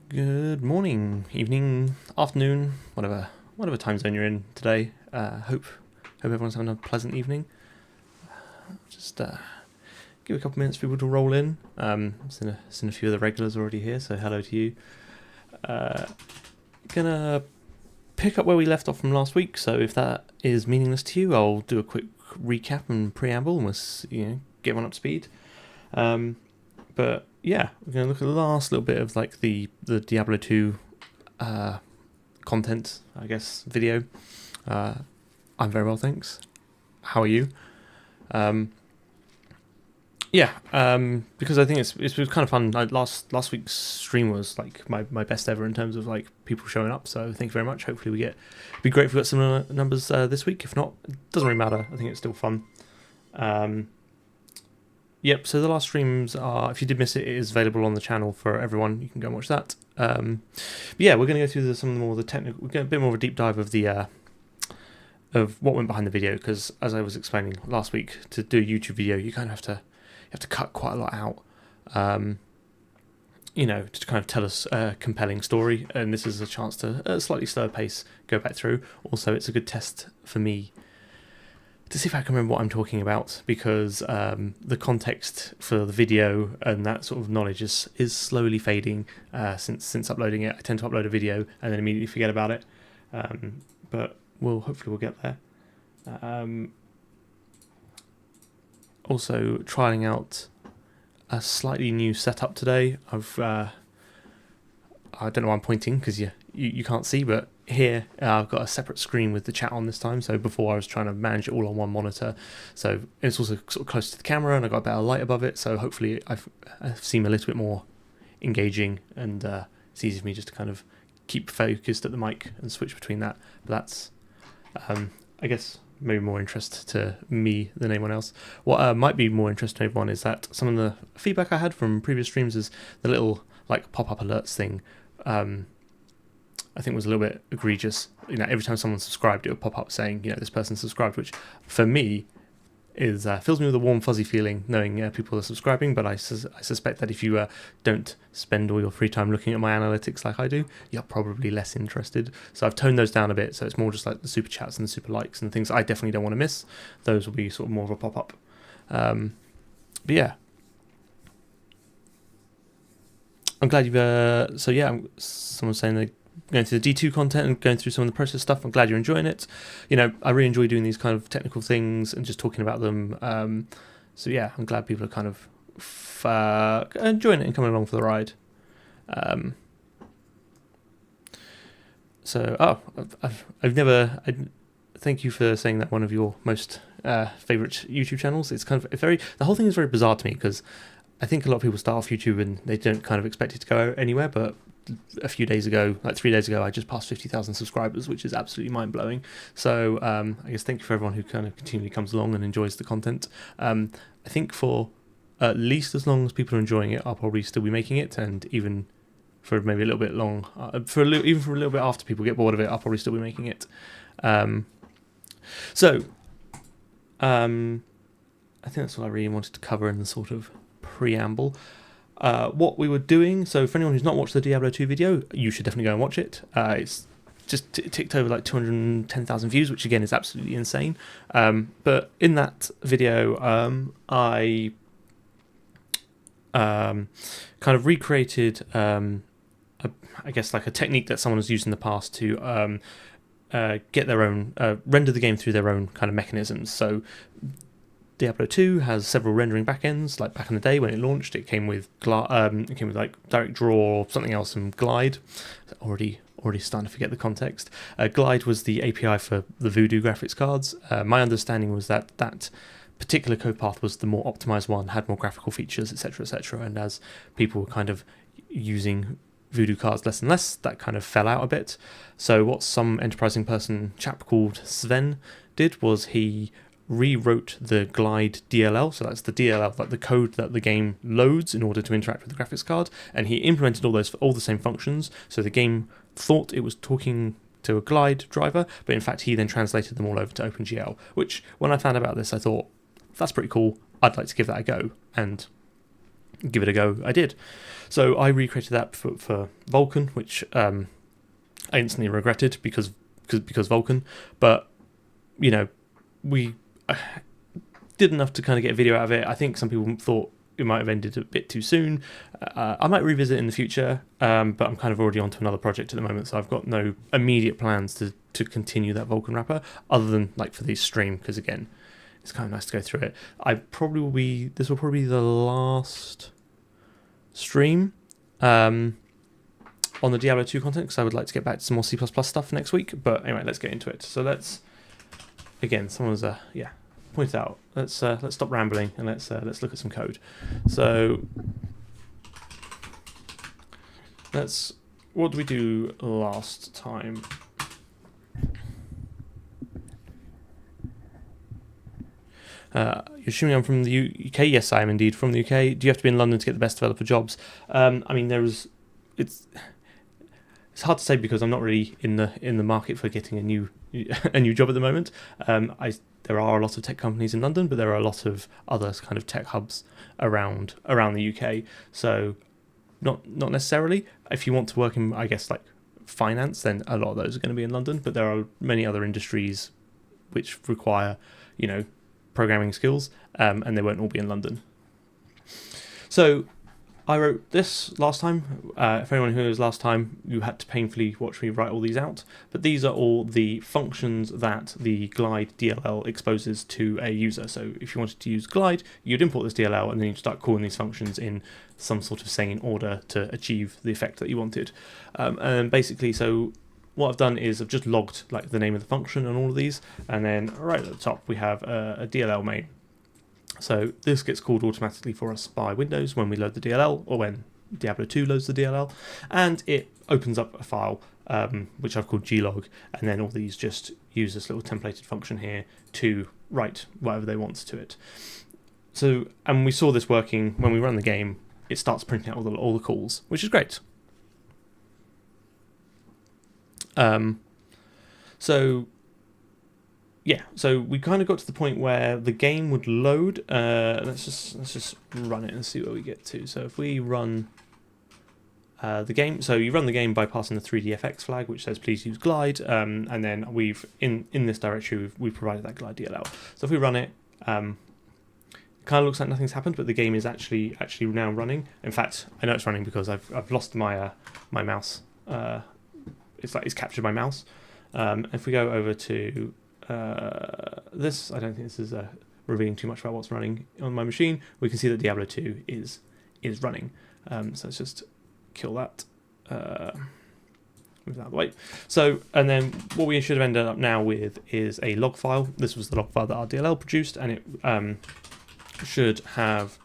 Good morning, evening, afternoon, whatever time zone you're in today. Hope everyone's having a pleasant evening. Just give a couple minutes for people to roll in. Seen a few of the regulars already here, so hello to you. Gonna pick up where we left off from last week. So if that is meaningless to you, I'll do a quick recap and preamble, and we'll get everyone up to speed. But yeah, we're going to look at the last little bit of like the Diablo 2 content, I guess, video. I'm very well, thanks. How are you? Because I think it was kind of fun. Like last week's stream was like my best ever in terms of like people showing up. So thank you very much. Hopefully it'd be great if we got similar numbers this week. If not, it doesn't really matter. I think it's still fun. Yep, so the last streams are, if you did miss it, it is available on the channel for everyone. You can go and watch that. But yeah, we're going to go through some more of the technical, we're going to get a bit more of a deep dive of the of what went behind the video, because as I was explaining last week, to do a YouTube video, you kind of have to cut quite a lot out, to kind of tell us a compelling story, and this is a chance to, at a slightly slower pace, go back through. Also, it's a good test for me to see if I can remember what I'm talking about, because the context for the video and that sort of knowledge is slowly fading since uploading it. I tend to upload a video and then immediately forget about it, but hopefully we'll get there. Also trialing out a slightly new setup today. I don't know why I'm pointing, because you can't see, but here I've got a separate screen with the chat on this time. So before I was trying to manage it all on one monitor, so it's also sort of close to the camera, and I got a better light above it, so hopefully I've seem a little bit more engaging, and it's easy for me just to kind of keep focused at the mic and switch between that. But that's I guess maybe more interest to me than anyone else. What might be more interest to everyone is that some of the feedback I had from previous streams is the little like pop-up alerts thing. I think was a little bit egregious. Every time someone subscribed, it would pop up saying, this person subscribed, which for me is fills me with a warm fuzzy feeling knowing people are subscribing. But I suspect that if you don't spend all your free time looking at my analytics like I do, you're probably less interested. So I've toned those down a bit. So it's more just like the super chats and the super likes and things I definitely don't want to miss. Those will be sort of more of a pop up. But yeah. I'm glad you've. Someone's saying they're going through the D2 content and going through some of the process stuff. I'm glad you're enjoying it. I really enjoy doing these kind of technical things and just talking about them. So yeah, I'm glad people are kind of enjoying it and coming along for the ride. Thank you for saying that one of your most favorite YouTube channels. It's kind of the whole thing is very bizarre to me, because I think a lot of people start off YouTube and they don't kind of expect it to go anywhere, but a few days ago, like 3 days ago, I just passed 50,000 subscribers, which is absolutely mind-blowing. So I guess thank you for everyone who kind of continually comes along and enjoys the content. I think for at least as long as people are enjoying it, I'll probably still be making it, and even for maybe a little bit long, even for a little bit after people get bored of it, I'll probably still be making it. I think that's all I really wanted to cover in the sort of preamble. What we were doing, so for anyone who's not watched the Diablo 2 video, you should definitely go and watch it. It's just ticked over like 210,000 views, which again is absolutely insane. But in that video, I kind of recreated, I guess like a technique that someone has used in the past to get their own, render the game through their own kind of mechanisms. So Diablo 2 has several rendering backends. Like back in the day when it launched, it came with like Direct Draw or something else, and Glide. Already starting to forget the context. Glide was the API for the Voodoo graphics cards. My understanding was that particular code path was the more optimized one, had more graphical features, etc., etc. And as people were kind of using Voodoo cards less and less, that kind of fell out a bit. So what some enterprising chap called Sven did was he rewrote the Glide DLL, so that's the DLL, like the code that the game loads in order to interact with the graphics card, and he implemented all the same functions, so the game thought it was talking to a Glide driver, but in fact he then translated them all over to OpenGL, which when I found out about this I thought, that's pretty cool, I'd like to give that a go. And give it a go, I did. So I recreated that for Vulkan, which I instantly regretted because Vulkan, but we did enough to kind of get a video out of it. I think some people thought it might have ended a bit too soon. I might revisit it in the future, but I'm kind of already onto another project at the moment, so I've got no immediate plans to continue that Vulkan wrapper, other than like for this stream, because again, it's kind of nice to go through it. This will probably be the last stream on the Diablo 2 content, because I would like to get back to some more C++ stuff next week. But anyway, let's get into it. So someone's pointed out. Let's stop rambling and let's look at some code. So what did we do last time? You're assuming I'm from the UK? Yes, I am indeed from the UK. Do you have to be in London to get the best developer jobs? I mean, it's hard to say because I'm not really in the market for getting a new job at the moment. There are a lot of tech companies in London, but there are a lot of other kind of tech hubs around the UK. So not necessarily. If you want to work in, I guess, like finance, then a lot of those are going to be in London. But there are many other industries which require, programming skills, and they won't all be in London. So I wrote this last time. For anyone who knows last time, you had to painfully watch me write all these out. But these are all the functions that the Glide DLL exposes to a user. So if you wanted to use Glide, you'd import this DLL and then you'd start calling these functions in some sort of sane order to achieve the effect that you wanted. And basically, so what I've done is I've just logged like the name of the function and all of these, and then right at the top we have a DLL main. So this gets called automatically for us by Windows when we load the DLL, or when Diablo 2 loads the DLL, and it opens up a file which I've called glog, and then all these just use this little templated function here to write whatever they want to it. So, and we saw this working when we run the game. It starts printing out all the calls, which is great. So we kind of got to the point where the game would load. Let's just run it and see where we get to. So if we run the game, so you run the game by passing the 3dfx flag, which says please use glide, and then we've in this directory we've provided that glide DLL. So if we run it, it kind of looks like nothing's happened, but the game is actually now running. In fact, I know it's running because I've lost my my mouse. It's captured my mouse. If we go over to this, I don't think this is revealing too much about what's running on my machine. We can see that Diablo 2 is running. So let's just kill that. Move that out of the way. So, and then what we should have ended up now with is a log file. This was the log file that our DLL produced, and it should have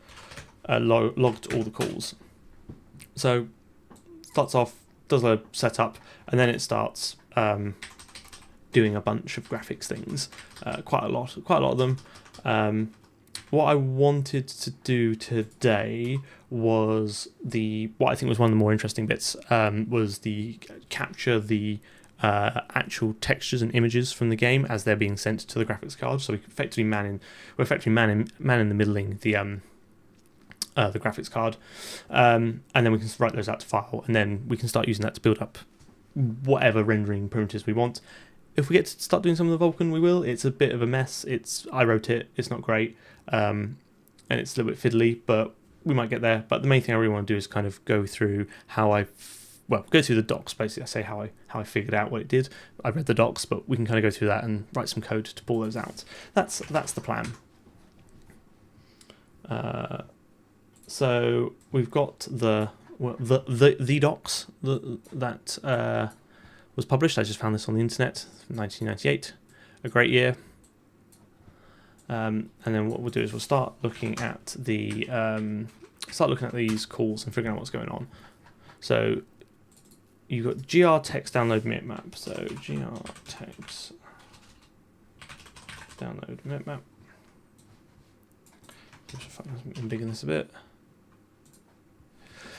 logged all the calls. So starts off, does a setup, and then it starts doing a bunch of graphics things, quite a lot of them. What I wanted to do today was what I think was one of the more interesting bits, was the capture the actual textures and images from the game as they're being sent to the graphics card. So we're effectively man in the middling the graphics card, and then we can write those out to file, and then we can start using that to build up whatever rendering primitives we want. If we get to start doing some of the Vulkan, we will. It's a bit of a mess. I wrote it. It's not great, and it's a little bit fiddly, but we might get there. But the main thing I really want to do is kind of go through go through the docs. Basically, I say how I figured out what it did. I read the docs, but we can kind of go through that and write some code to pull those out. That's the plan. So we've got the docs that was published. I just found this on the internet, 1998, a great year. And then what we'll do is we'll start looking at these calls and figuring out what's going on. So you've got gr text download bitmap. So gr text download bitmap. I'm bigging this a bit.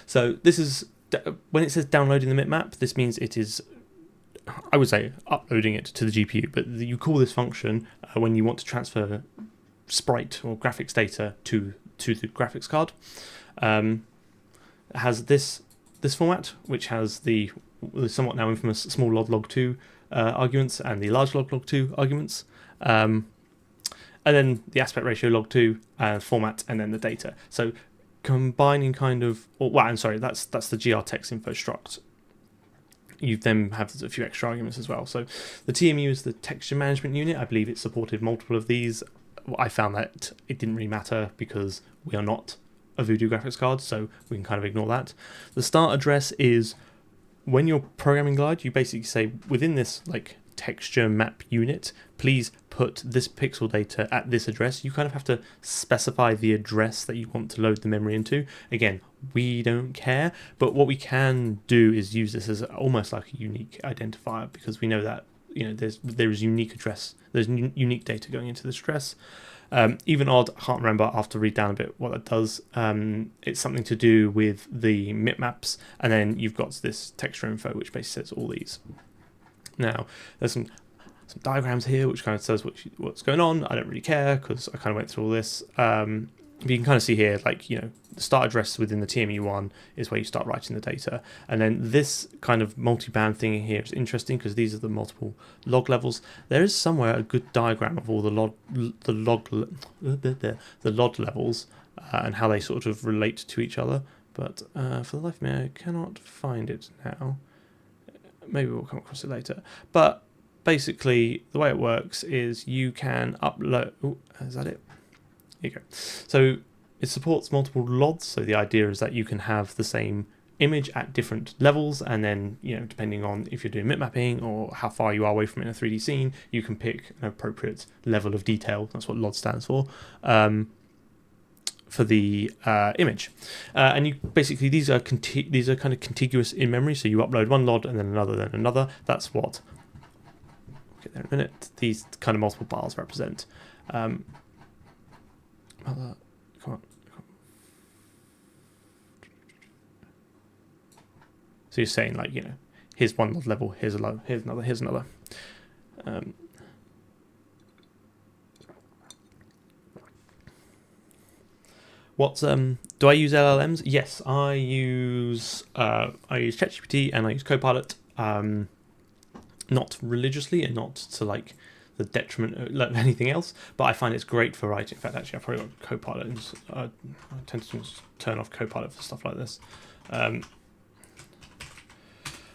So this is, when it says downloading the bitmap, this means it is, I would say, uploading it to the GPU, but you call this function when you want to transfer sprite or graphics data to the graphics card. It has this format, which has the somewhat now infamous small log2 arguments and the large log2 arguments, and then the aspect ratio log2 format, and then the data. So combining kind of, I'm sorry, that's the gr text info struct. You then have a few extra arguments as well. So the TMU is the texture management unit. I believe it supported multiple of these. I found that it didn't really matter because we are not a Voodoo graphics card, so we can kind of ignore that. The start address is when you're programming Glide, you basically say within this like texture map unit, please put this pixel data at this address. You kind of have to specify the address that you want to load the memory into. Again, we don't care, but what we can do is use this as almost like a unique identifier, because we know that there is unique address, there's unique data going into this address. Even odd, I can't remember, I'll have to read down a bit what that does. It's something to do with the mip maps, and then you've got this texture info, which basically says all these. Now, there's some diagrams here, which kind of says what's going on. I don't really care, because I kind of went through all this. But you can kind of see here, like, the start address within the TMU1 is where you start writing the data. And then this kind of multi-band thing here is interesting, because these are the multiple log levels. There is somewhere a good diagram of all the LOD levels and how they sort of relate to each other. But for the life of me, I cannot find it now. Maybe we'll come across it later. But basically, the way it works is you can upload... Oh, is that it? Here you go. So it supports multiple LODs. So the idea is that you can have the same image at different levels, and then, depending on if you're doing mip mapping or how far you are away from it in a 3D scene, you can pick an appropriate level of detail. That's what LOD stands for the image. And you basically, these are kind of contiguous in memory. So you upload one LOD and then another. That's what, I'll get there in a minute, these kind of multiple files represent. Come on. So you're saying, like, here's one LOD level, here's a LOD, here's another. Do I use LLMs? Yes, I use ChatGPT and I use Copilot. Not religiously and not to like the detriment of anything else, but I find it's great for writing. In fact, actually, I've probably got Copilot, and I tend to just turn off Copilot for stuff like this.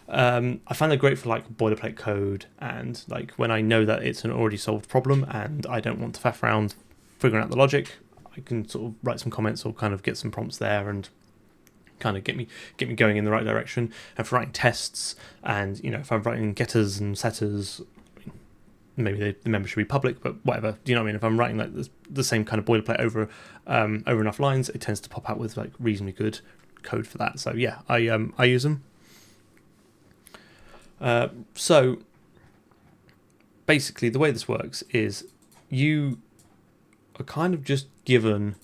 I find it great for like boilerplate code, and like when I know that it's an already solved problem and I don't want to faff around figuring out the logic, I can sort of write some comments or kind of get some prompts there and kind of get me going in the right direction. And for writing tests, and if I'm writing getters and setters, maybe the member should be public, but whatever. Do you know what I mean? If I'm writing like the same kind of boilerplate over enough lines, it tends to pop out with like reasonably good code for that. So yeah, I use them. So basically, the way this works is you are kind of just given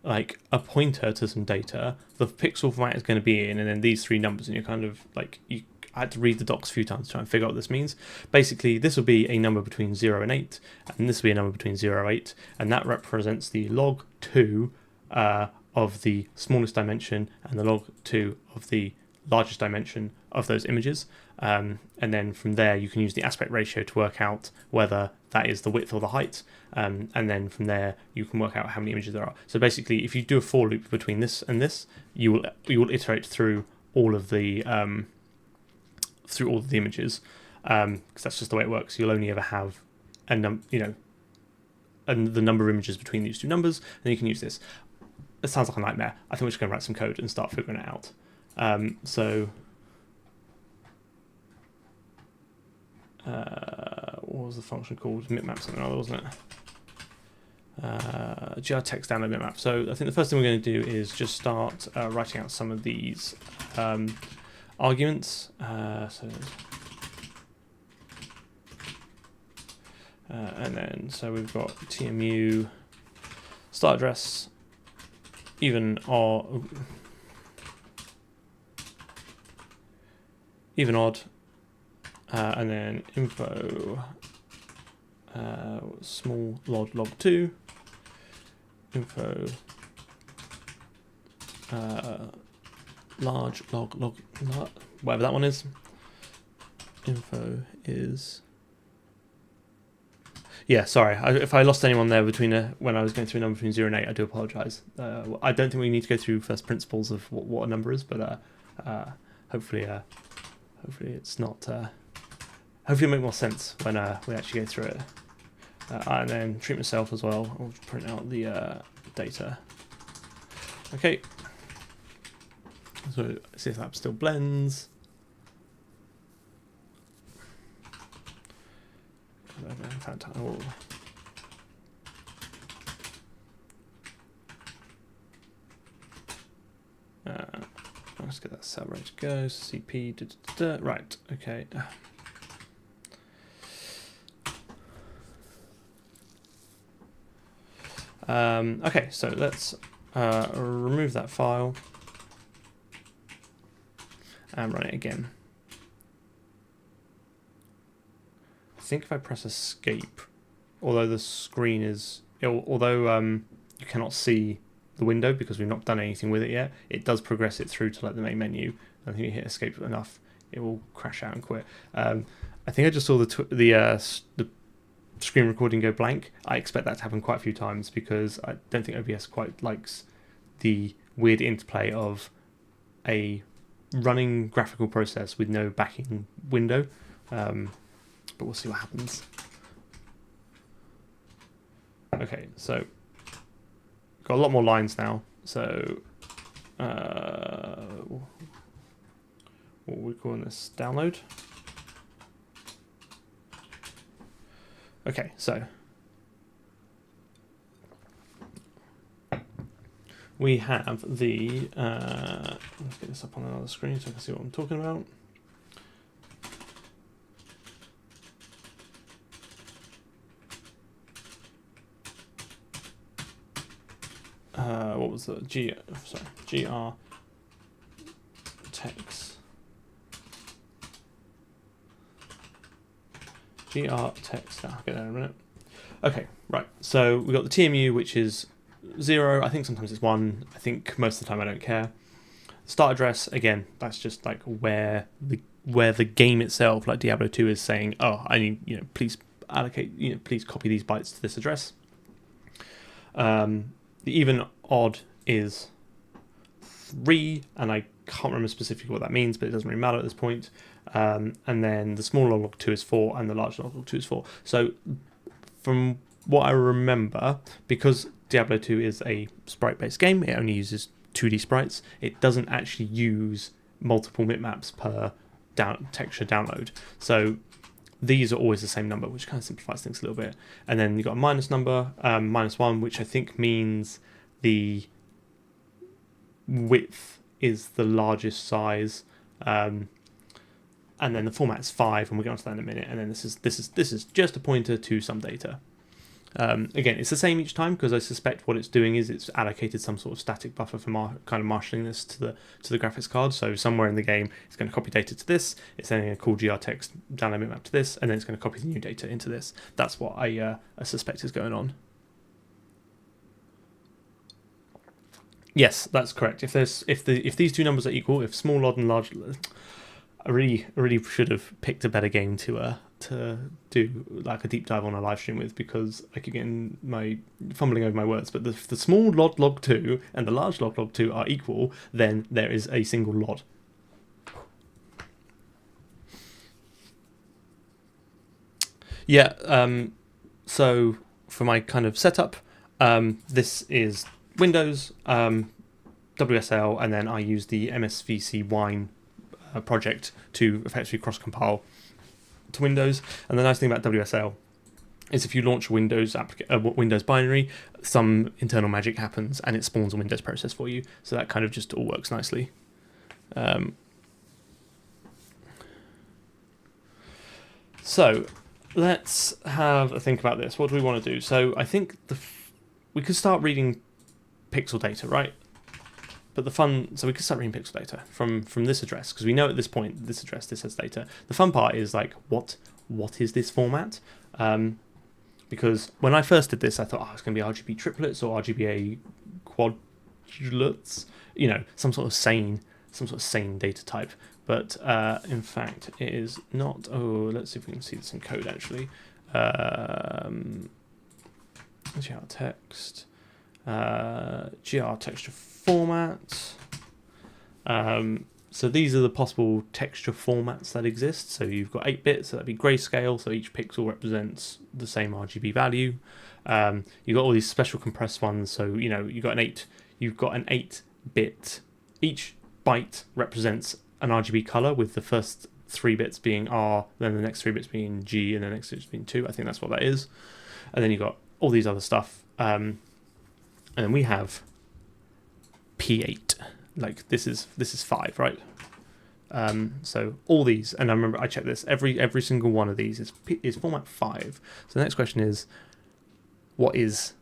like a pointer to some data. The pixel format is going to be in, and then these three numbers, and you're kind of like I had to read the docs a few times to try and figure out what this means. Basically, this will be a number between 0 and 8, and this will be a number between 0 and 8, and that represents the log 2 of the smallest dimension and the log 2 of the largest dimension of those images. And then from there, you can use the aspect ratio to work out whether that is the width or the height. And then from there, you can work out how many images there are. So basically, if you do a for loop between this and this, you will iterate through all of the images, because that's just the way it works. You'll only ever have and the number of images between these two numbers, and you can use this. It sounds like a nightmare. I think we're just going to write some code and start figuring it out. What was the function called? Mipmap something or other, wasn't it? GR text download mipmap. So I think the first thing we're going to do is just start writing out some of these arguments. And then so we've got TMU start address, even odd, and then info small log2, info large log, whatever that one is. Info is... Yeah, sorry, if I lost anyone there between when I was going through a number between 0 and 8, I do apologise. I don't think we need to go through first principles of what a number is, but hopefully it's not... hopefully it'll make more sense when we actually go through it. And then treat myself as well. I'll print out the data. Okay. So see if that still blends. Oh. Let's get that cell ready to go. CP. Right. Okay. Okay. So let's remove that file and run it again. I think if I press escape, although the screen is, although you cannot see the window because we've not done anything with it yet, it does progress it through to like the main menu. I think you hit escape enough, it will crash out and quit. I think I just saw the screen recording go blank. I expect that to happen quite a few times because I don't think OBS quite likes the weird interplay of a running graphical process with no backing window. But we'll see what happens. Okay, so got a lot more lines now. So what are we calling this? Download. Okay, so we have the let's get this up on another screen so I can see what I'm talking about. What was the gr text I'll get there in a minute. Okay, right, so we got the TMU, which is 0. I think sometimes it's 1. I think most of the time I don't care. Start address, again, that's just like where the game itself, like Diablo 2, is saying, oh, I need, please allocate, please copy these bytes to this address. The even odd is 3, and I can't remember specifically what that means, but it doesn't really matter at this point. And then the small log 2 is 4, and the large log 2 is 4. So from what I remember, because Diablo 2 is a sprite-based game, it only uses 2D sprites. It doesn't actually use multiple bitmaps per texture download. So these are always the same number, which kind of simplifies things a little bit. And then you've got a minus number, -1, which I think means the width is the largest size. And then the format is 5, and we'll get onto that in a minute. And then this is just a pointer to some data. Again, it's the same each time because I suspect what it's doing is it's allocated some sort of static buffer for kind of marshalling this to the graphics card. So somewhere in the game, it's going to copy data to this. It's then going to call grtext download bitmap to this, and then it's going to copy the new data into this. That's what I suspect is going on. Yes, that's correct. If these two numbers are equal, if small log and large, I really should have picked a better game to do like a deep dive on a live stream with, because I keep getting fumbling over my words. But if the small log 2 and the large log 2 are equal, then there is a single LOD. Yeah. So for my kind of setup, this is Windows, WSL, and then I use the MSVC Wine project to effectively cross-compile to Windows. And the nice thing about WSL is if you launch a Windows binary, some internal magic happens and it spawns a Windows process for you. So that kind of just all works nicely. So let's have a think about this. What do we want to do? So I think we could start reading pixel data, right? But so we could start reading pixel data from this address, because we know at this point this address, this has data. The fun part is like, what is this format? Because when I first did this, I thought, it's going to be RGB triplets or RGBA quad you know, some sort of sane data type. But in fact, it is not. Oh, let's see if we can see this in code actually. GR text, GR texture format. So these are the possible texture formats that exist. So you've got 8-bit, so that'd be grayscale. So each pixel represents the same RGB value. You've got all these special compressed ones. So you know you've got an 8-bit. Each byte represents an RGB color, with the first 3 bits being R, then the next 3 bits being G, and the next 6 being 2. I think that's what that is. And then you've got all these other stuff. And then we have P8. Like this is 5, right? So all these, and I remember I checked this. Every single one of these is format 5. So the next question is, what is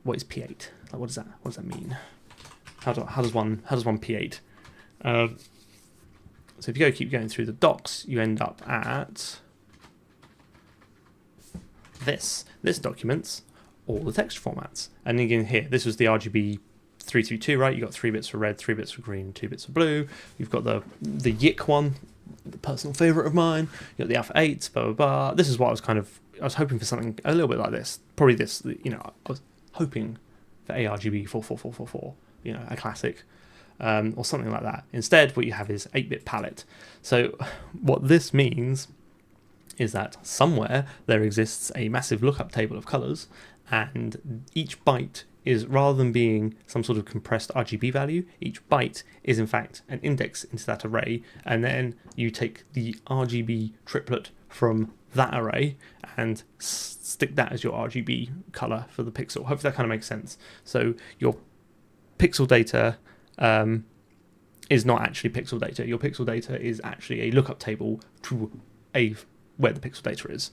P8? Like what does that mean? How does one P8? So if you keep going through the docs, you end up at this. This documents all the text formats. And again here, this was the RGB 332, right? You got 3 bits for red, 3 bits for green, 2 bits for blue. You've got the YIC one, the personal favorite of mine. You got the alpha 8, blah blah blah. This is what I was hoping for, something a little bit like this. Probably this, you know, I was hoping for ARGB 44444, you know, a classic. Or something like that. Instead, what you have is 8-bit palette. So what this means is that somewhere there exists a massive lookup table of colors, and each byte is, rather than being some sort of compressed RGB value, each byte is in fact an index into that array, and then you take the RGB triplet from that array and stick that as your RGB color for the pixel. Hopefully that kind of makes sense. So your pixel data is not actually pixel data. Your pixel data is actually a lookup table to where the pixel data is.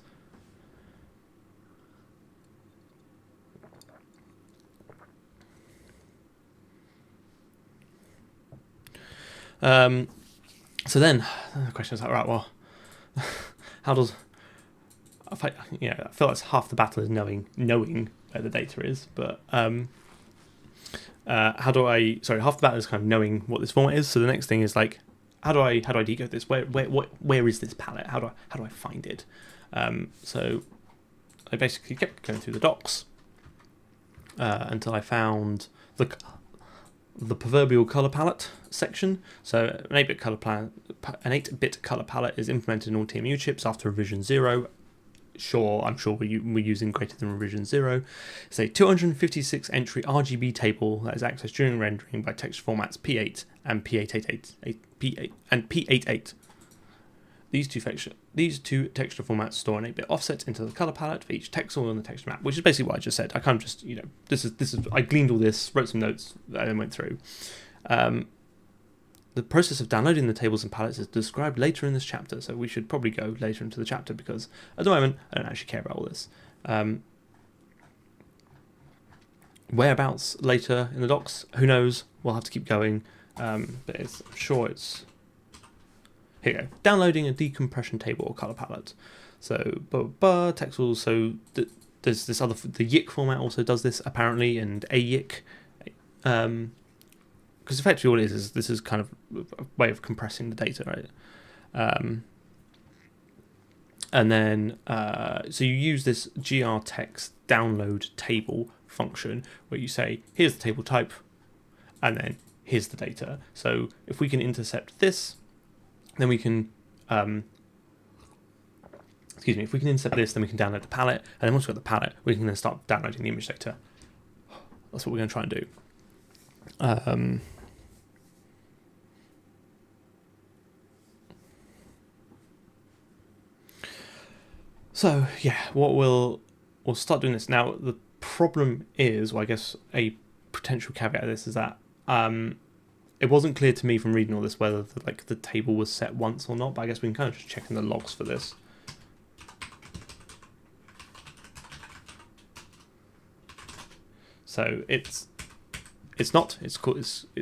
So then the question is like, right, well, how does I feel like half the battle is knowing where the data is, but half the battle is kind of knowing what this format is. So the next thing is like, how do I decode this? Where is this palette? How do I find it? So I basically kept going through the docs until I found the proverbial color palette section. So an 8-bit color palette is implemented in all TMU chips after revision 0. I'm sure we're using greater than revision 0. It's a 256 entry RGB table that is accessed during rendering by texture formats P8 and P88. These two texture formats store an 8-bit offset into the color palette for each texel on the texture map, which is basically what I just said. I kind of just, this is I gleaned all this, wrote some notes, and then went through. The process of downloading the tables and palettes is described later in this chapter, so we should probably go later into the chapter because at the moment I don't actually care about all this. Whereabouts later in the docs, who knows? We'll have to keep going, but I'm sure it's... Here we go. Downloading a decompression table or color palette. So, texels. So there's this other. The YIC format also does this apparently, and AYIC. Because effectively all it is this is kind of a way of compressing the data, right? And then so you use this GR text download table function where you say, here's the table type, and then here's the data. So if we can intercept this, then we can, if we can intercept this, then we can download the palette, and then once we've got the palette, we can then start downloading the image data. That's what we're going to try and do. So yeah, we'll start doing this now. The problem is, well, I guess a potential caveat of this is that it wasn't clear to me from reading all this whether the table was set once or not, but I guess we can kind of just check in the logs for this. So it's not. It's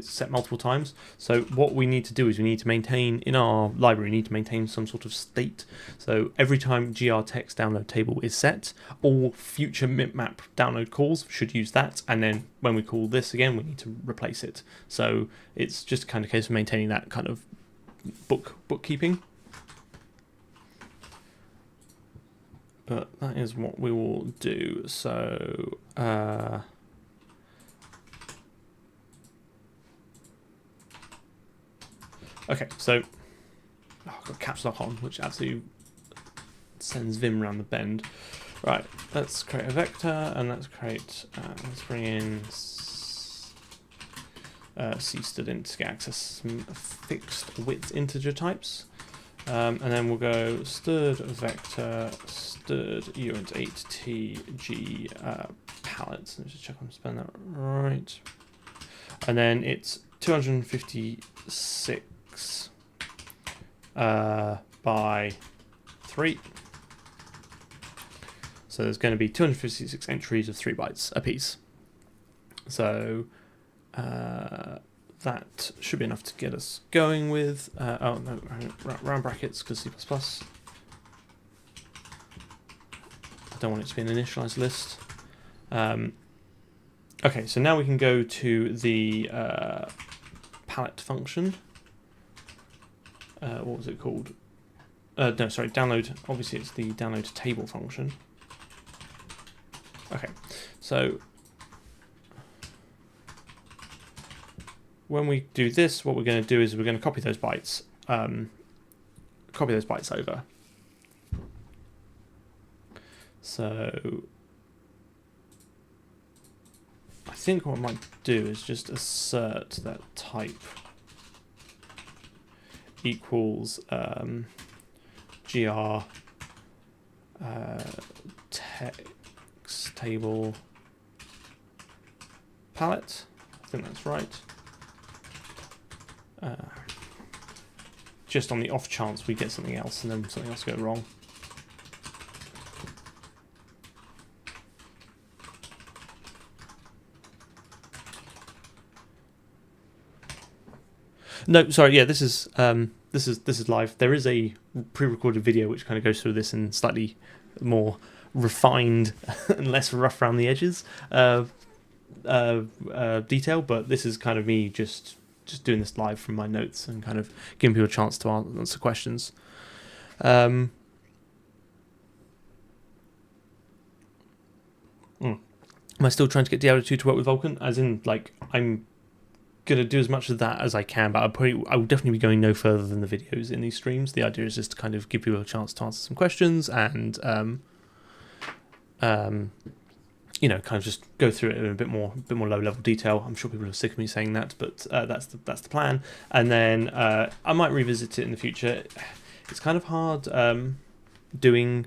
set multiple times. So what we need to do is we need to maintain in our library. We need to maintain some sort of state. So every time gr text download table is set, all future mipmap download calls should use that. And then when we call this again, we need to replace it. So it's just kind of a case of maintaining that kind of bookkeeping. But that is what we will do. So. Okay, so I've got caps lock on, which absolutely sends Vim around the bend. Right, let's create a vector, and let's create, let's bring in cstdint to get access some fixed width integer types. And then we'll go std vector std uint8tg palette. Let's just check I'm spelling that right. And then it's 256 by 3. So there's going to be 256 entries of 3 bytes a piece. So that should be enough to get us going with. Oh no, round brackets because C++. I don't want it to be an initialized list. Okay, so now we can go to the palette function. What was it called? No, sorry, download. Obviously, it's the download table function. Okay, so when we do this, what we're going to do is we're going to copy those bytes. Over. So I think what I might do is just assert that type equals gr text table palette. I think that's right. Just on the off chance we get something else and then something else go wrong. No, sorry. Yeah, this is live. There is a pre-recorded video which kind of goes through this in slightly more refined and less rough around the edges detail. But this is kind of me just doing this live from my notes and kind of giving people a chance to answer questions. Am I still trying to get Diablo 2 to work with Vulkan? As in, like, I'm gonna do as much of that as I can, but I will definitely be going no further than the videos in these streams. The idea is just to kind of give people a chance to answer some questions and you know, kind of just go through it in a bit more low level detail. I'm sure people are sick of me saying that, but that's the plan. And then I might revisit it in the future. It's kind of hard doing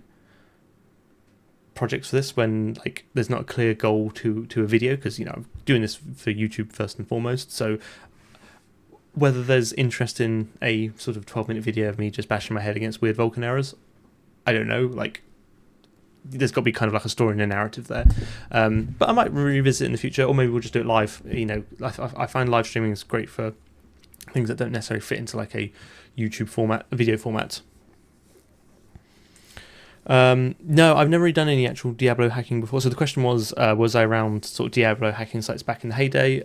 projects for this when like there's not a clear goal to a video, because you know I'm doing this for YouTube first and foremost. So whether there's interest in a sort of 12-minute video of me just bashing my head against weird Vulkan errors, I don't know. Like, there's got to be kind of like a story and a narrative there. But I might revisit in the future, or maybe we'll just do it live. You know, I find live streaming is great for things that don't necessarily fit into like a YouTube format, a video format. No, I've never really done any actual Diablo hacking before. So the question was I around sort of Diablo hacking sites back in the heyday?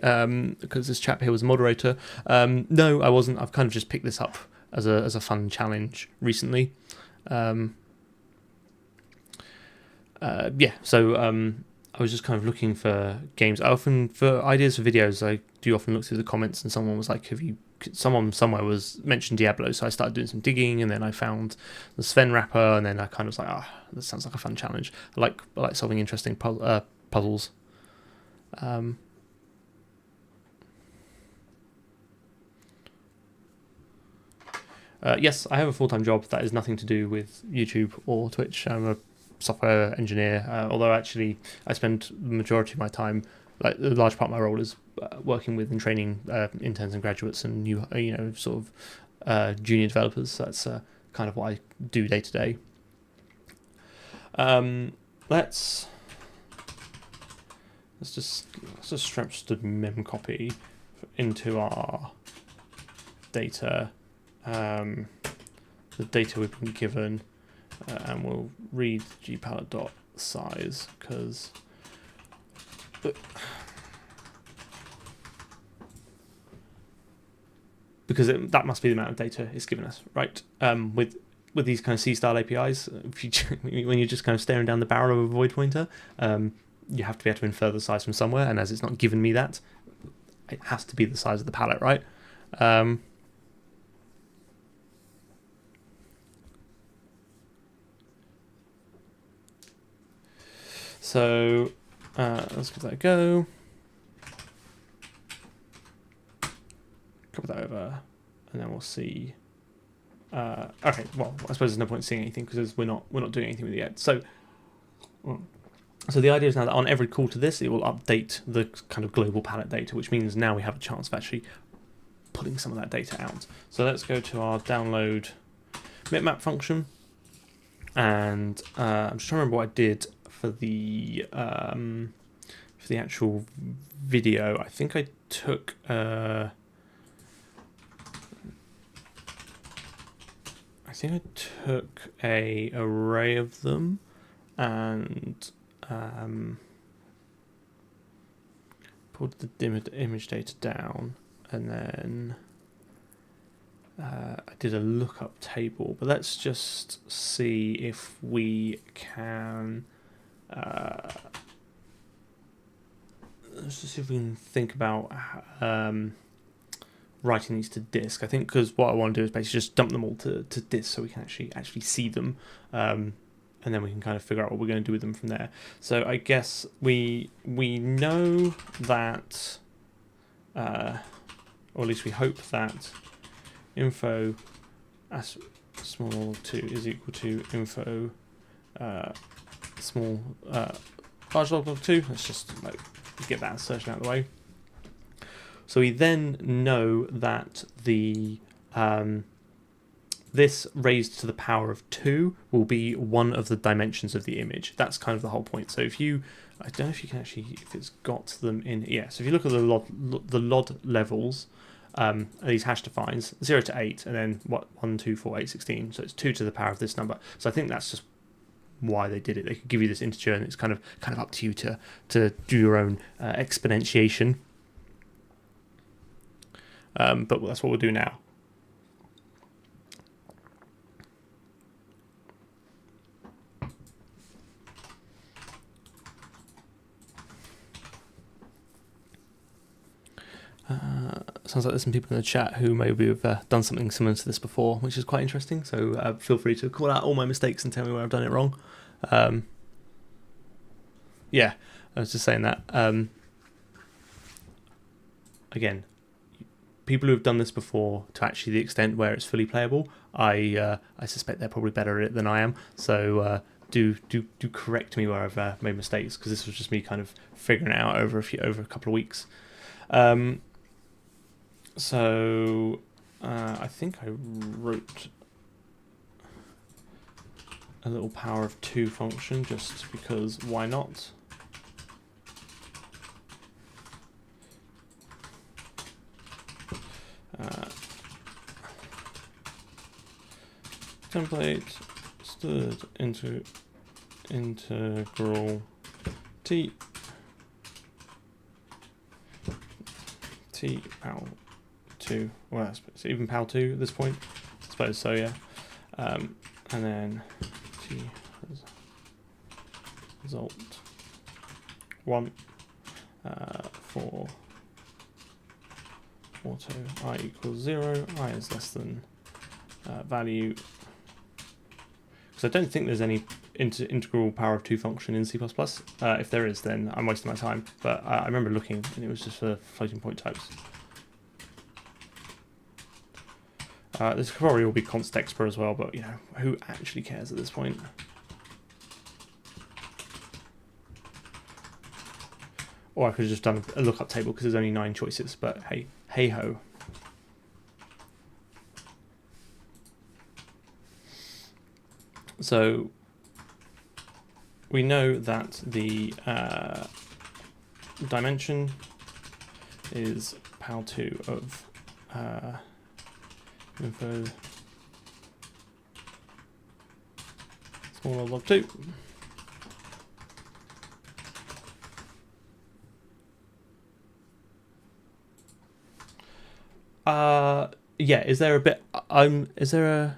Because this chap here was a moderator. No, I wasn't. I've kind of just picked this up as a fun challenge recently. Yeah, so I was just kind of looking for games. For ideas for videos, I do often look through the comments, and someone was like, someone somewhere was mentioned Diablo, so I started doing some digging, and then I found the Sven wrapper, and then I kind of was like, that sounds like a fun challenge. I like solving interesting puzzles. Yes, I have a full-time job that has nothing to do with YouTube or Twitch. I'm a software engineer, although actually I spend the majority of my time, like a large part of my role is working with and training interns and graduates and new, sort of junior developers. So that's kind of what I do day to day. Let's let's just stretch the mem copy into our data, the data we've been given, and we'll read gpalette.size because that must be the amount of data it's given us, right? With these kind of C-style APIs, if you when you're just kind of staring down the barrel of a void pointer, you have to be able to infer the size from somewhere, and as it's not given me that, it has to be the size of the palette, right? So let's give that a go. Copy that over, and then we'll see. Okay, well, I suppose there's no point seeing anything because we're not doing anything with it yet. So the idea is now that on every call to this, it will update the kind of global palette data, which means now we have a chance of actually pulling some of that data out. So let's go to our download bitmap function, and I'm just trying to remember what I did for the actual video. I think I took I took a array of them and pulled the image data down, and then I did a lookup table. But let's just see if we can. Let's just see if we can think about writing these to disk. I think because what I want to do is basically just dump them all to disk so we can actually see them, and then we can kind of figure out what we're going to do with them from there. So I guess we know that, or at least we hope that info as small 2 is equal to info small large log 2. Let's just get that insertion out of the way. So we then know that the this raised to the power of 2 will be one of the dimensions of the image. That's kind of the whole point. So if you, I don't know if you can actually, if it's got them in, yeah. So if you look at the LOD levels, these hash defines 0 to 8, and then 1, 2, 4, 8, 16. So it's 2 to the power of this number. So I think that's just why they did it. They could give you this integer, and it's kind of up to you to do your own exponentiation. But that's what we'll do now. Sounds like there's some people in the chat who maybe have done something similar to this before, which is quite interesting. So feel free to call out all my mistakes and tell me where I've done it wrong. Yeah, I was just saying that. Again, people who have done this before, to actually the extent where it's fully playable, I suspect they're probably better at it than I am. So do correct me where I've made mistakes, because this was just me kind of figuring it out over a couple of weeks. So I think I wrote a little power of 2 function just because why not? Template stood into integral t pal 2. Well, it's even pal 2 at this point, I suppose. So yeah, and then t result 1 for auto I equals 0, I is less than value. Because I don't think there's any integral power of 2 function in C++. If there is, then I'm wasting my time. But I remember looking, and it was just for floating point types. This could probably all be const expr as well, but you know, who actually cares at this point? Or I could have just done a lookup table because there's only 9 choices. But hey ho. So we know that the dimension is pt.2 of info smaller log 2. Yeah, is there a bit is there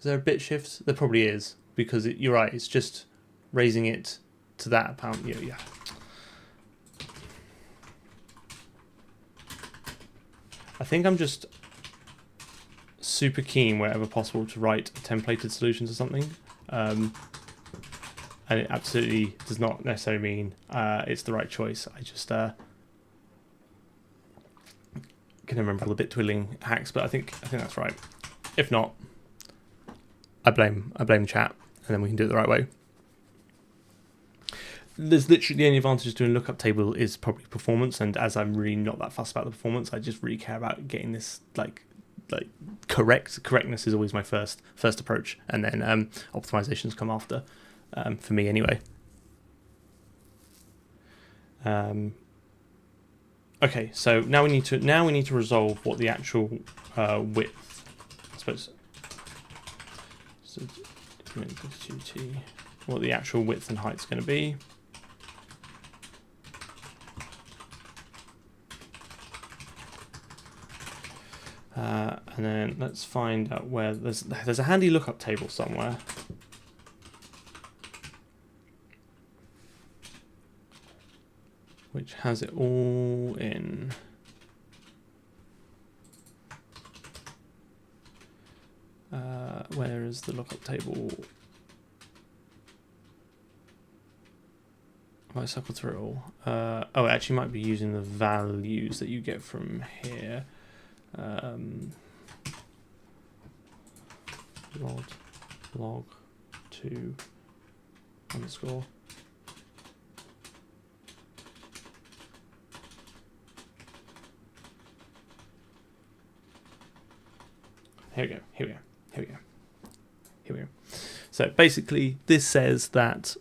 a bit shift? There probably is, because you're right, it's just raising it to that pound. Yeah. I think I'm just super keen wherever possible to write a templated solution to something. And it absolutely does not necessarily mean it's the right choice. I just can remember the bit twiddling hacks, but I think that's right. If not, I blame chat, and then we can do it the right way. There's literally the only advantage to doing a lookup table is probably performance, and as I'm really not that fussed about the performance, I just really care about getting this like correctness is always my first approach, and then optimizations come after, for me anyway. Okay, so now we need to resolve what the actual width, I suppose. So what the actual width and height is going to be. And then let's find out where there's a handy lookup table somewhere. Which has it all in. Where is the lookup table? I cycle through it all. Oh, it actually might be using the values that you get from here. Log 2 underscore. Here we go. So basically this says that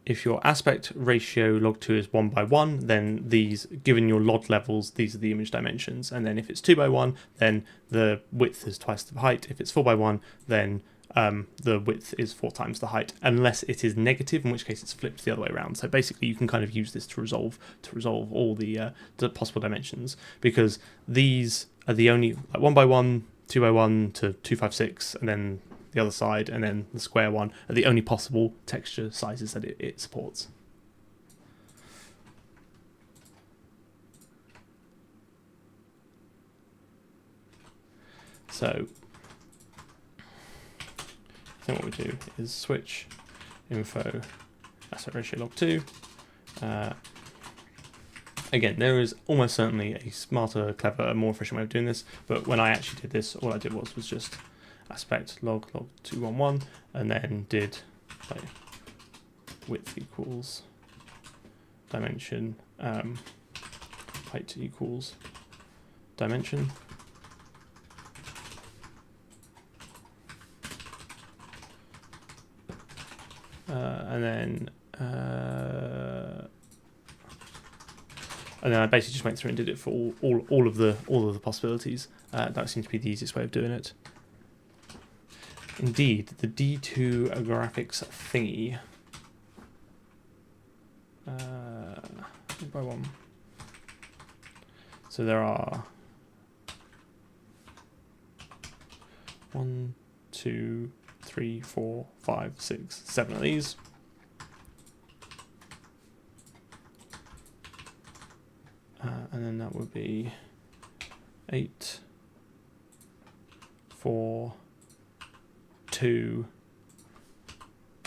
if your aspect ratio log2 is 1:1, then these, given your log levels, these are the image dimensions. And then if it's 2:1, then the width is twice the height. If it's 4:1, then the width is 4 times the height, unless it is negative, in which case it's flipped the other way around. So basically you can kind of use this to resolve all the possible dimensions, because these are the only, like 1:1, 2:1 to 256, and then the other side, and then the square one are the only possible texture sizes that it supports. So I think what we do is switch info aspect ratio log2. Again, there is almost certainly a smarter, clever, more efficient way of doing this, but when I actually did this, all I did was just aspect log 211, and then did like width equals dimension, height equals dimension, and then I basically just went through and did it for all of the possibilities. That seems to be the easiest way of doing it. Indeed, the D2 graphics thingy. By one. So there are 1, 2, 3, 4, 5, 6, 7 of these. And then that would be 8, 4, 2,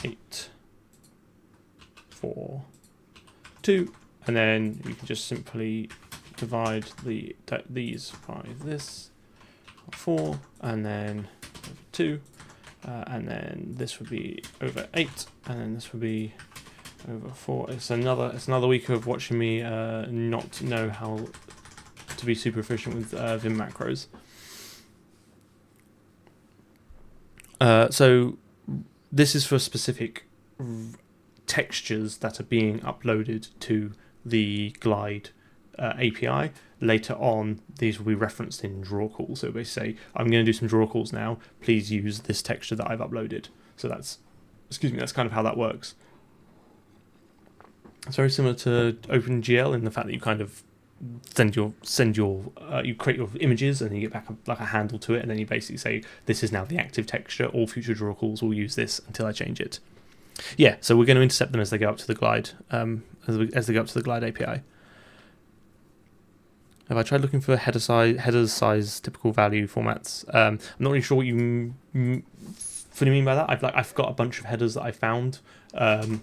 8, 4, 2, and then we can just simply divide these by this 4, and then over 2, and then this would be over 8, and then this would be over 4. It's another week of watching me not know how to be super efficient with Vim macros. So this is for specific textures that are being uploaded to the Glide API. Later on, these will be referenced in draw calls. So basically say, I'm going to do some draw calls now. Please use this texture that I've uploaded. So that's kind of how that works. It's very similar to OpenGL in the fact that you kind of you create your images and then you get back like a handle to it, and then you basically say, this is now the active texture. All future draw calls will use this until I change it. Yeah, so we're going to intercept them as they go up to the Glide, as they go up to the Glide API. Have I tried looking for header size typical value formats? I'm not really sure what you fully mean by that. I've got a bunch of headers that I found,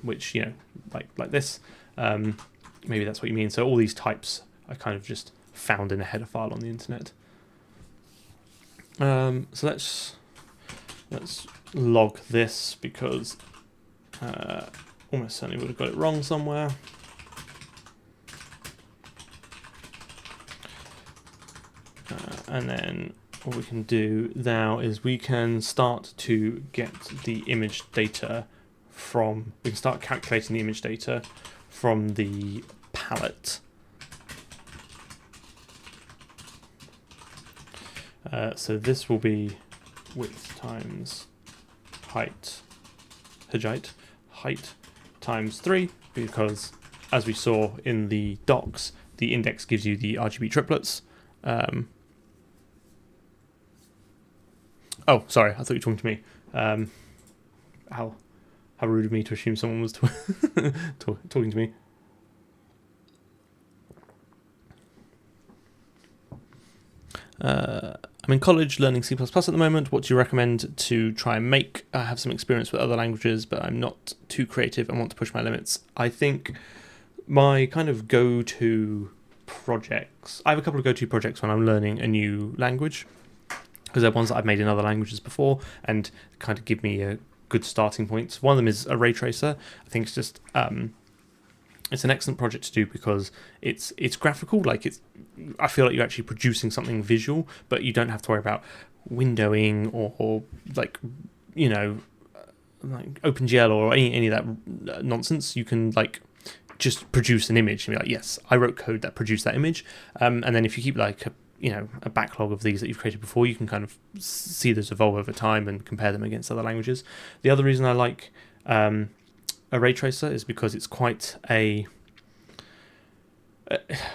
which like this. Maybe that's what you mean. So all these types I kind of just found in a header file on the internet. So let's log this because almost certainly would have got it wrong somewhere. And then what we can do now is we can start to get the image data from, we can start calculating the image data from the palette. So this will be width times height times 3, because as we saw in the docs, the index gives you the RGB triplets. Oh, sorry, I thought you were talking to me. How rude of me to assume someone was talking to me. I'm in college learning C++ at the moment. What do you recommend to try and make? I have some experience with other languages, but I'm not too creative and want to push my limits. I think my kind of go-to projects, I have a couple of go-to projects when I'm learning a new language, because they're ones that I've made in other languages before and kind of give me a good starting point. One of them is a ray tracer. I think it's just it's an excellent project to do because it's graphical. Like I feel like you're actually producing something visual, but you don't have to worry about windowing or like like OpenGL or any of that nonsense. You can like just produce an image and be like, yes, I wrote code that produced that image. And then if you keep like a backlog of these that you've created before, you can kind of see those evolve over time and compare them against other languages. The other reason I like a ray tracer is because it's quite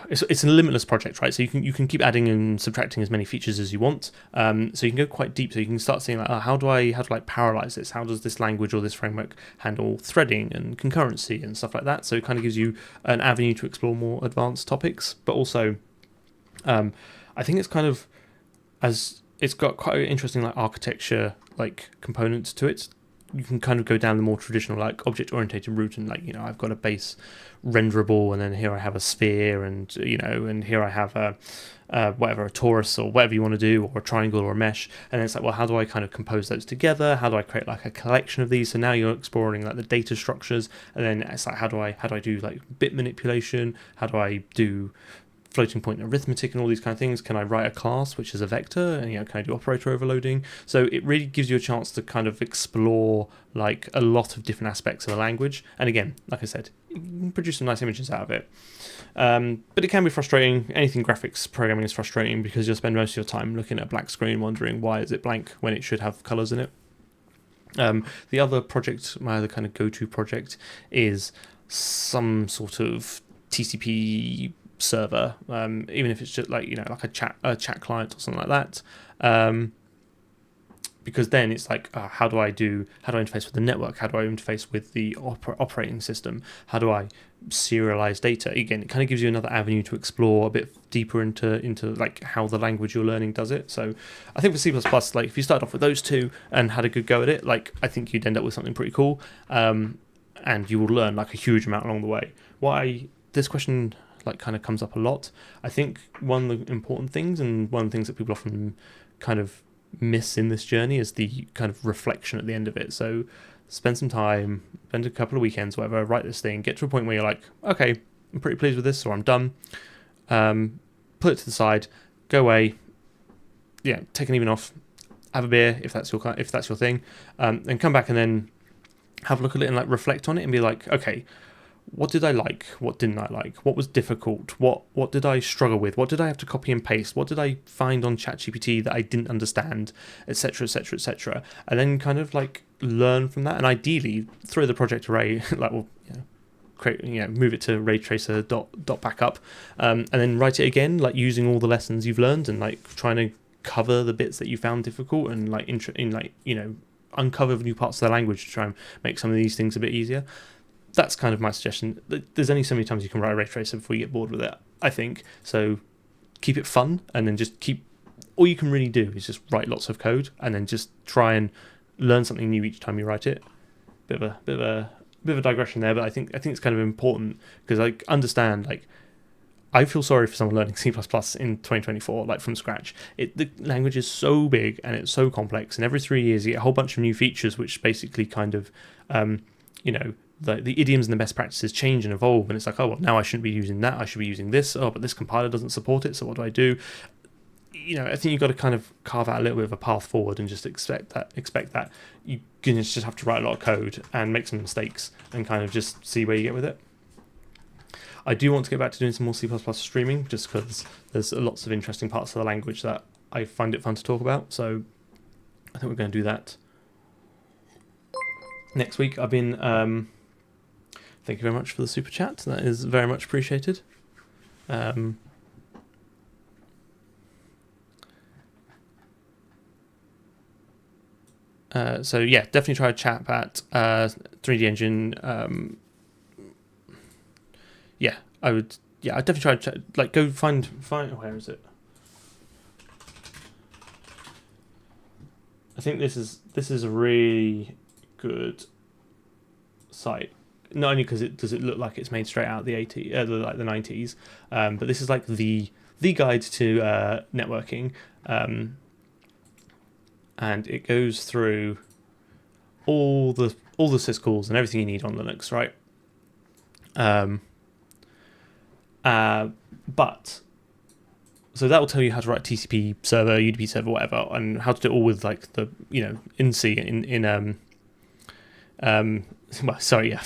it's a limitless project, right? So you can keep adding and subtracting as many features as you want. So you can go quite deep. So you can start seeing like, how do I parallelize this? How does this language or this framework handle threading and concurrency and stuff like that? So it kind of gives you an avenue to explore more advanced topics, but also I think it's kind of it's got quite an interesting like architecture like components to it. You can kind of go down the more traditional like object oriented route and like I've got a base renderable, and then here I have a sphere, and and here I have a torus or whatever you want to do, or a triangle or a mesh, and then it's like, well, how do I kind of compose those together? How do I create like a collection of these? So now you're exploring like the data structures, and then it's like how do I do like bit manipulation? How do I do floating point arithmetic and all these kind of things? Can I write a class which is a vector, and can I do operator overloading? So it really gives you a chance to kind of explore like a lot of different aspects of the language. And again, like I said, you can produce some nice images out of it. But it can be frustrating. Anything graphics programming is frustrating because you'll spend most of your time looking at a black screen wondering why is it blank when it should have colors in it. The other project, my other kind of go-to project, is some sort of TCP server, even if it's just like like a chat client or something like that, because then it's like how do I interface with the network? How do I interface with the operating system? How do I serialize data? Again, it kind of gives you another avenue to explore a bit deeper into like how the language you're learning does it. So I think for C++, like if you started off with those two and had a good go at it, like I think you'd end up with something pretty cool, and you will learn like a huge amount along the way. This question like kind of comes up a lot. I think one of the important things, and one of the things that people often kind of miss in this journey, is the kind of reflection at the end of it. So spend some time, spend a couple of weekends, whatever, write this thing, get to a point where you're like, okay, I'm pretty pleased with this, or I'm done. Put it to the side, go away, take an evening off, have a beer if that's your thing, and come back and then have a look at it and like reflect on it and be like, okay, what did I like? What didn't I like? What was difficult? What did I struggle with? What did I have to copy and paste? What did I find on ChatGPT that I didn't understand, etc., etc., etc. And then kind of like learn from that, and ideally throw the project array, like, well, create, move it to raytracer dot backup, and then write it again, like using all the lessons you've learned and like trying to cover the bits that you found difficult and like uncover new parts of the language to try and make some of these things a bit easier. That's kind of my suggestion. There's only so many times you can write a ray tracer before you get bored with it, I think. So keep it fun, and then just all you can really do is just write lots of code, and then just try and learn something new each time you write it. Bit of a digression there, but I think it's kind of important, because I understand, like, I feel sorry for someone learning C++ in 2024, like from scratch. The language is so big and it's so complex, and every 3 years you get a whole bunch of new features which basically kind of, the idioms and the best practices change and evolve, and it's like, oh, well, now I shouldn't be using that, I should be using this. Oh, but this compiler doesn't support it, so what do I do? I think you've got to kind of carve out a little bit of a path forward and just expect that you're going to just have to write a lot of code and make some mistakes and kind of just see where you get with it. I do want to get back to doing some more C++ streaming, just because there's lots of interesting parts of the language that I find it fun to talk about, so I think we're going to do that next week. I've been... thank you very much for the super chat. That is very much appreciated. So yeah, definitely try a chat at 3D Engine. I'd definitely try to chat, like, go find where is it? I think this is a really good site. Not only because it look like it's made straight out of the 90s, but this is like the guide to networking, and it goes through all the syscalls and everything you need on Linux, right? But so that will tell you how to write TCP server, UDP server, whatever, and how to do it all with like the in C well, sorry, yeah,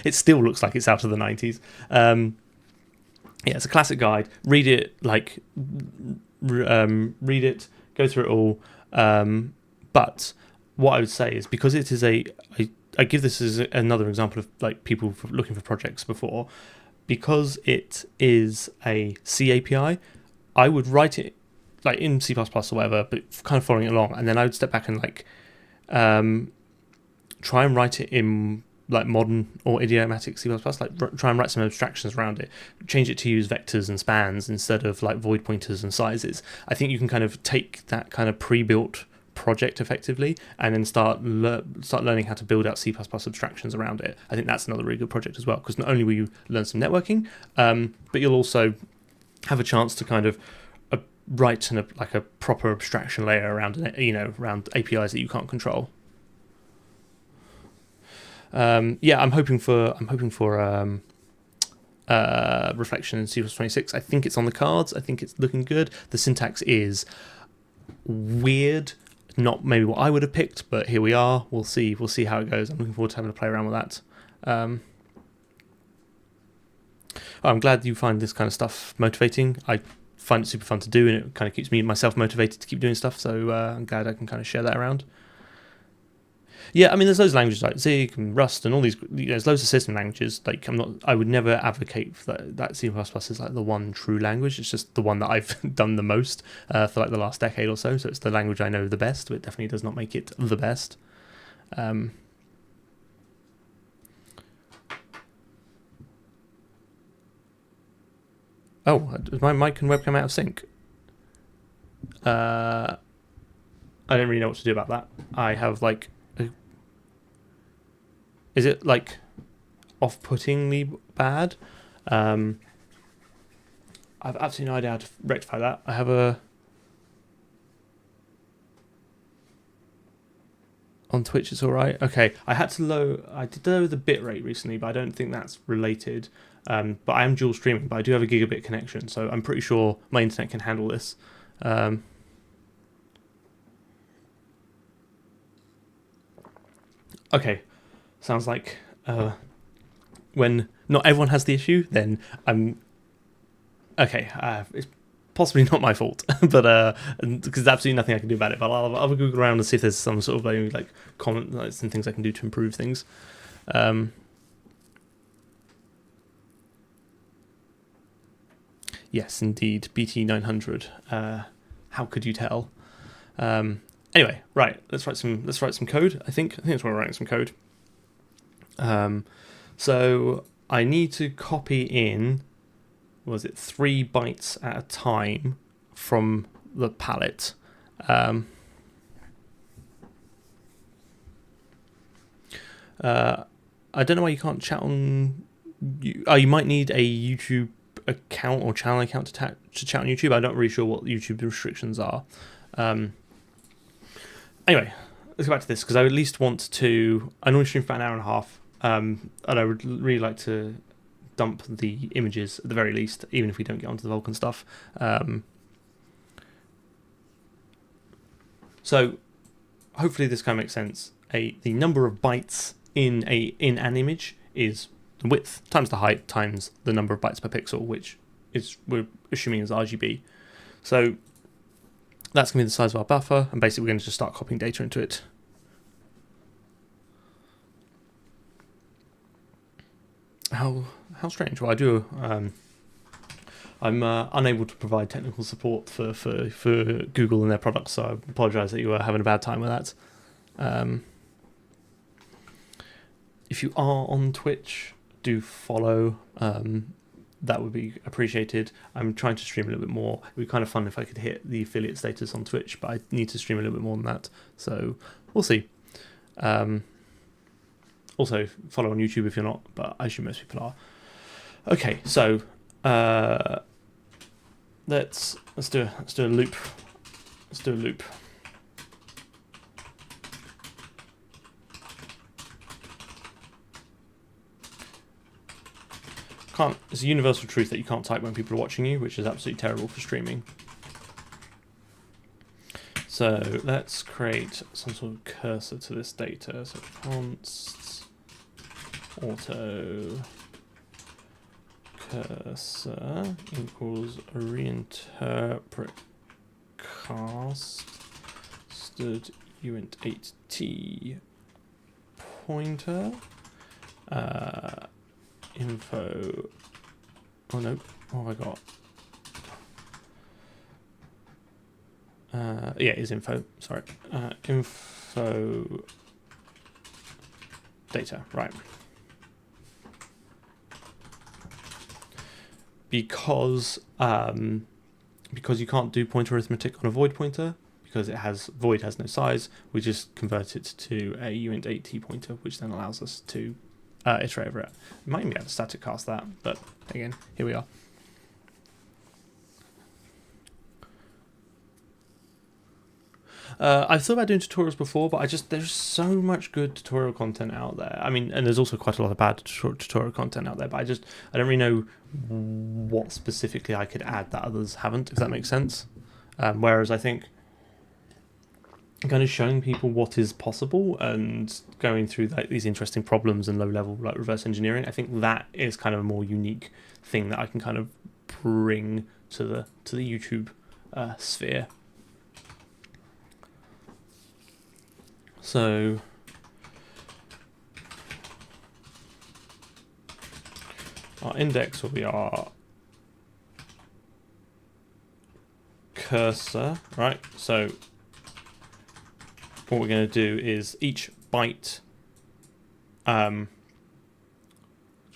it still looks like it's out of the 90s. Yeah, it's a classic guide. Read it, read it, go through it all. But what I would say is, because it is I give this as another example of like people looking for projects before, because it is a C API, I would write it like in C++ or whatever, but kind of following it along, and then I would step back and like try and write it in like modern or idiomatic C++, like try and write some abstractions around it, change it to use vectors and spans instead of like void pointers and sizes. I think you can kind of take that kind of pre-built project effectively and then start learning how to build out C++ abstractions around it. I think that's another really good project as well, because not only will you learn some networking, but you'll also have a chance to kind of write like a proper abstraction layer around around APIs that you can't control. I'm hoping for reflection in C++26. I think it's on the cards. I think it's looking good. The syntax is weird, not maybe what I would have picked, but here we are. We'll see how it goes. I'm looking forward to having to play around with that. I'm glad you find this kind of stuff motivating. I find it super fun to do, and it kind of keeps myself motivated to keep doing stuff, so I'm glad I can kind of share that around. Yeah, I mean, there's loads of languages like Zig and Rust and all these. There's loads of system languages. Like, I would never advocate for that C++ is like the one true language. It's just the one that I've done the most for like the last decade or so. So it's the language I know the best, but it definitely does not make it the best. Oh, is my mic and webcam out of sync? I don't really know what to do about that. I have like... Is it like off-puttingly bad? I've absolutely no idea how to rectify that. I have on Twitch it's all right. Okay, I did lower the bitrate recently, but I don't think that's related. But I am dual streaming, but I do have a gigabit connection, so I'm pretty sure my internet can handle this. Okay. sounds like when not everyone has the issue, then I'm okay. It's possibly not my fault, but because there's absolutely nothing I can do about it. But I'll Google around and see if there's some sort of like comment, like some things I can do to improve things. Yes, indeed, BT900. How could you tell? Anyway, right. Let's write some code. I think it's where we're writing some code. So I need to copy in. Was it 3 bytes at a time from the palette? I don't know why you can't chat on. You might need a YouTube account or channel account to chat on YouTube. I'm not really sure what YouTube restrictions are. Anyway, let's go back to this because I at least want to. I normally stream for about an hour and a half, and I would really like to dump the images at the very least, even if we don't get onto the Vulkan stuff. So hopefully this kind of makes sense. The number of bytes in an image is the width times the height times the number of bytes per pixel, which is we're assuming is RGB. So that's going to be the size of our buffer, and basically we're going to just start copying data into it. How strange. Well, I do. I'm unable to provide technical support for Google and their products, so I apologise that you are having a bad time with that. If you are on Twitch, do follow. That would be appreciated. I'm trying to stream a little bit more. It would be kind of fun if I could hit the affiliate status on Twitch, but I need to stream a little bit more than that. So we'll see. Also, follow on YouTube if you're not, but I assume most people are. Okay, so let's do a loop. Let's do a loop. It's a universal truth that you can't type when people are watching you, which is absolutely terrible for streaming. So let's create some sort of cursor to this data. So const auto cursor equals reinterpret cast stood uint 8t pointer info. Oh no, what have I got? Yeah, it is info. Sorry, info data. Right. Because you can't do pointer arithmetic on a void pointer because void has no size. We just convert it to a uint 8t pointer, which then allows us to iterate over it. We might even be able to static cast that, but again, here we are. I've thought about doing tutorials before, but there's so much good tutorial content out there. I mean, and there's also quite a lot of bad tutorial content out there, but I don't really know what specifically I could add that others haven't, if that makes sense. Whereas I think kind of showing people what is possible and going through like these interesting problems and low level like reverse engineering, I think that is kind of a more unique thing that I can kind of bring to the YouTube sphere. So our index will be our cursor, right? So what we're going to do is each byte, trying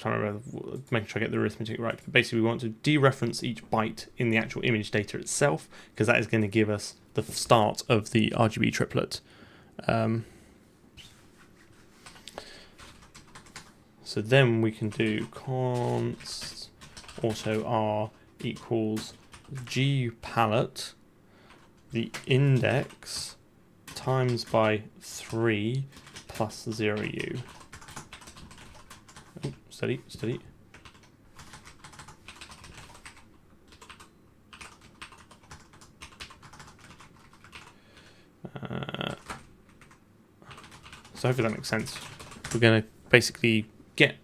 to remember, making sure I get the arithmetic right, but basically we want to dereference each byte in the actual image data itself, because that is going to give us the start of the RGB triplet. So then we can do const auto r equals g palette, the index times by 3 plus 0u. Oh, steady. So hopefully that makes sense. we're going to basically get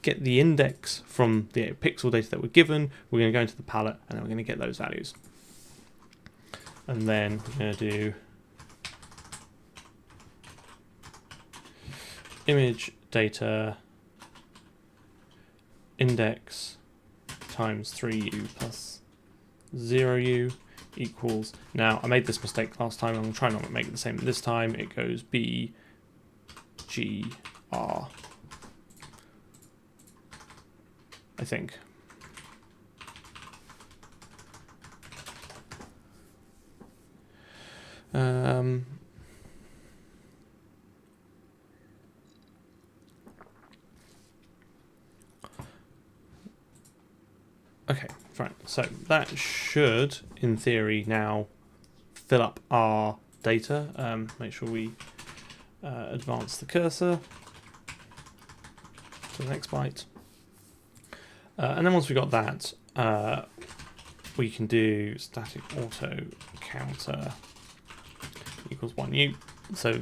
the index from the pixel data that we're given. We're going to go into the palette, and then we're going to get those values. And then we're going to do image data index times 3u plus 0u equals. Now, I made this mistake last time. I'm going to try not to make it the same this time. It goes b, g, r, I think. Okay, right. So that should, in theory, now fill up our data. Make sure we advance the cursor to the next byte. And then once we've got that, we can do static auto counter equals 1u. So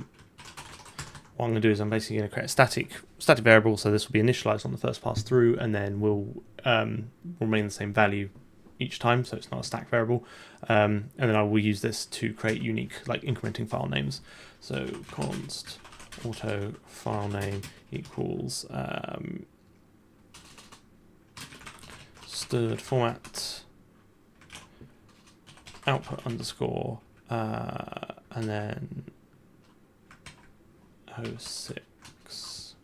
what I'm going to do is I'm basically going to create a static variable. So this will be initialized on the first pass through, and then will remain the same value each time. So it's not a stack variable. And then I will use this to create unique, like, incrementing file names. So const auto file name equals stirred format output underscore and then 06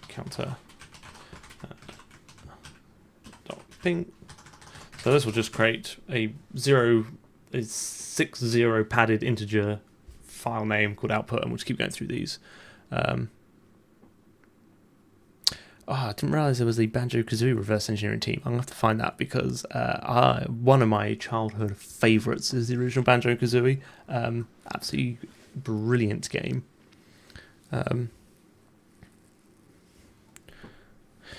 counter dot ping. So this will just create a 60 padded integer file name called output, and we'll just keep going through these. I didn't realize there was a Banjo-Kazooie reverse engineering team. I'm going to have to find that, because one of my childhood favourites is the original Banjo-Kazooie. Absolutely brilliant game.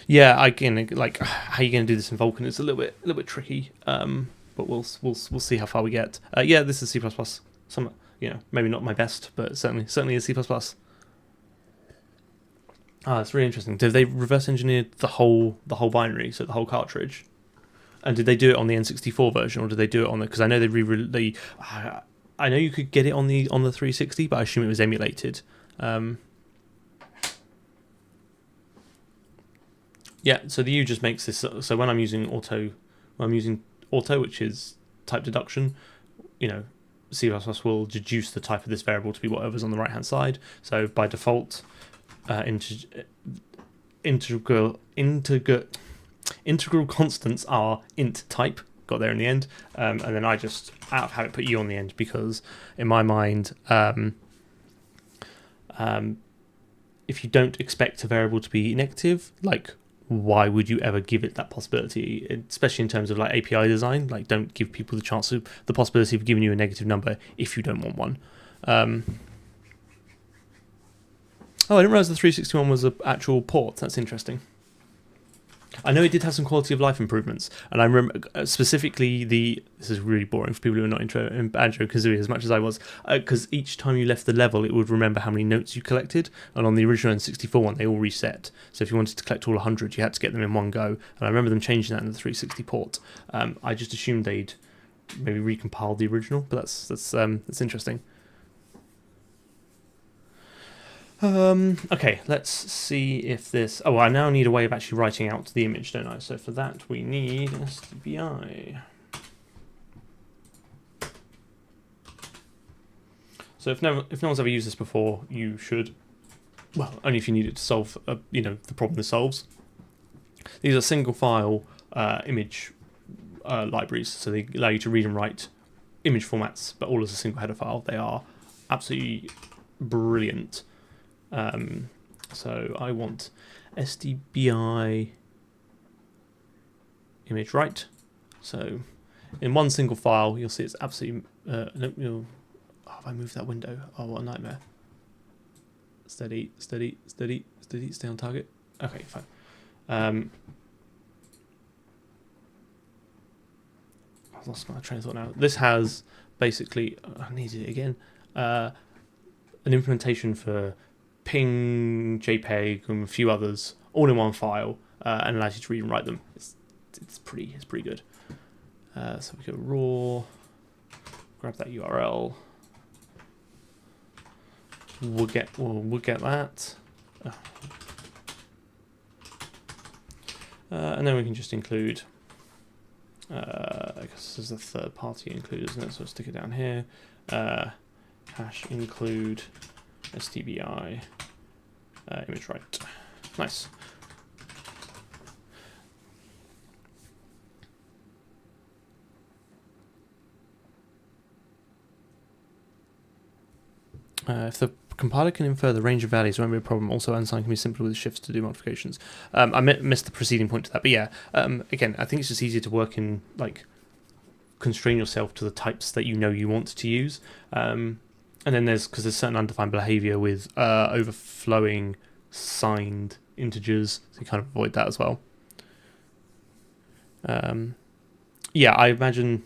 Yeah, again, like, how are you going to do this in Vulkan? It's a little bit tricky, but we'll see how far we get. Yeah, this is C++. Some, maybe not my best, but certainly is C++. It's really interesting. Did they reverse engineer the whole binary, so the whole cartridge? And did they do it on the N64 version, or did they do it on the? Because I know I know you could get it on the 360, but I assume it was emulated. Yeah. So the U just makes this. So when I'm using auto, which is type deduction, C++ will deduce the type of this variable to be whatever's on the right hand side. So by default, integral constants are int type. Got there in the end, and then I just out of habit put u on the end, because in my mind, if you don't expect a variable to be negative, like, why would you ever give it that possibility? Especially in terms of, like, API design, like, don't give people the possibility of giving you a negative number if you don't want one. Oh, I didn't realize the 361 was an actual port. That's interesting. I know it did have some quality of life improvements, and I remember specifically this is really boring for people who are not in Banjo-Kazooie as much as I was, because each time you left the level, it would remember how many notes you collected, and on the original N64 one, they all reset. So if you wanted to collect all 100, you had to get them in one go, and I remember them changing that in the 360 port. I just assumed they'd maybe recompiled the original, but that's interesting. Okay, let's see if this... Oh, I now need a way of actually writing out the image, don't I? So for that, we need SDBI. So if no one's ever used this before, you should... Well, only if you need it to solve, the problem this solves. These are single-file image libraries, so they allow you to read and write image formats, but all as a single header file. They are absolutely brilliant. So I want SDBI image write. So in one single file, you'll see it's absolutely... have I moved that window? Oh, what a nightmare. Steady, stay on target. Okay, fine. I've lost my train of thought now. This has basically... I needed it again. an implementation for ping, JPEG, and a few others all in one file, and allows you to read and write them. It's pretty good. So we go raw, grab that URL. We'll get that, and then we can just include. I guess this is a third party include, isn't it? So stick it down here. Hash include stbi image write. Nice. If the compiler can infer the range of values, it won't be a problem. Also, unsigned can be simpler with shifts to do modifications. I missed the preceding point to that, but yeah. Again, I think it's just easier to work in, like, constrain yourself to the types that you know you want to use. And then there's certain undefined behavior with overflowing signed integers, so you kind of avoid that as well. Yeah, I imagine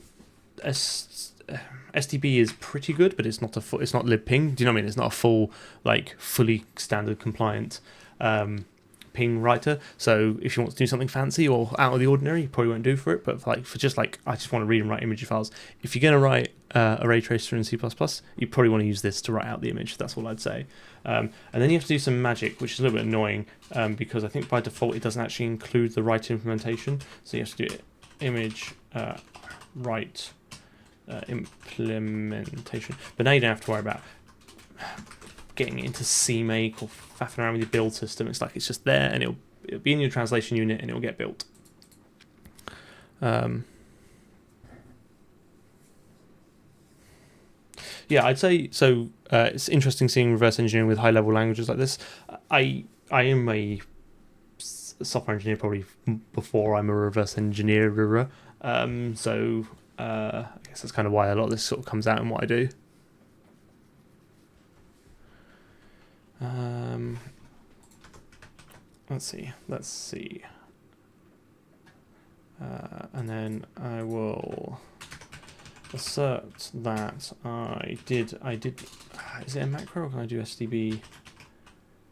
STB is pretty good, but it's not it's not libping. Do you know what I mean? It's not a full, like, fully standard compliant ping writer. So if you want to do something fancy or out of the ordinary, you probably won't do for it. But for just I just want to read and write image files. If you're going to write array tracer in C++, you probably want to use this to write out the image. That's all I'd say. And then you have to do some magic, which is a little bit annoying because I think by default it doesn't actually include the write implementation. So you have to do image write implementation. But now you don't have to worry about getting into CMake or faffing around with your build system. It's like it's just there, and it'll be in your translation unit, and it'll get built. Yeah, I'd say so. It's interesting seeing reverse engineering with high-level languages like this. I am a software engineer probably before I'm a reverse engineer. So I guess that's kind of why a lot of this sort of comes out in what I do. Let's see. And then I will assert that I did. Is it a macro, or can I do SDB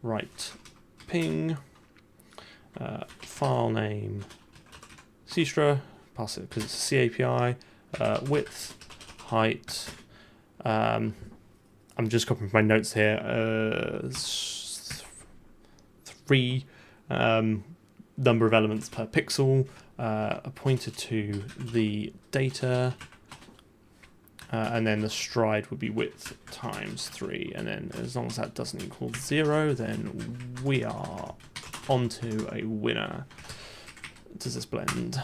write ping file name Cstra, pass it because it's a C API, width, height. I'm just copying my notes here. 3 number of elements per pixel, a pointer to the data, and then the stride would be width times 3. And then as long as that doesn't equal 0, then we are onto a winner. Does this blend?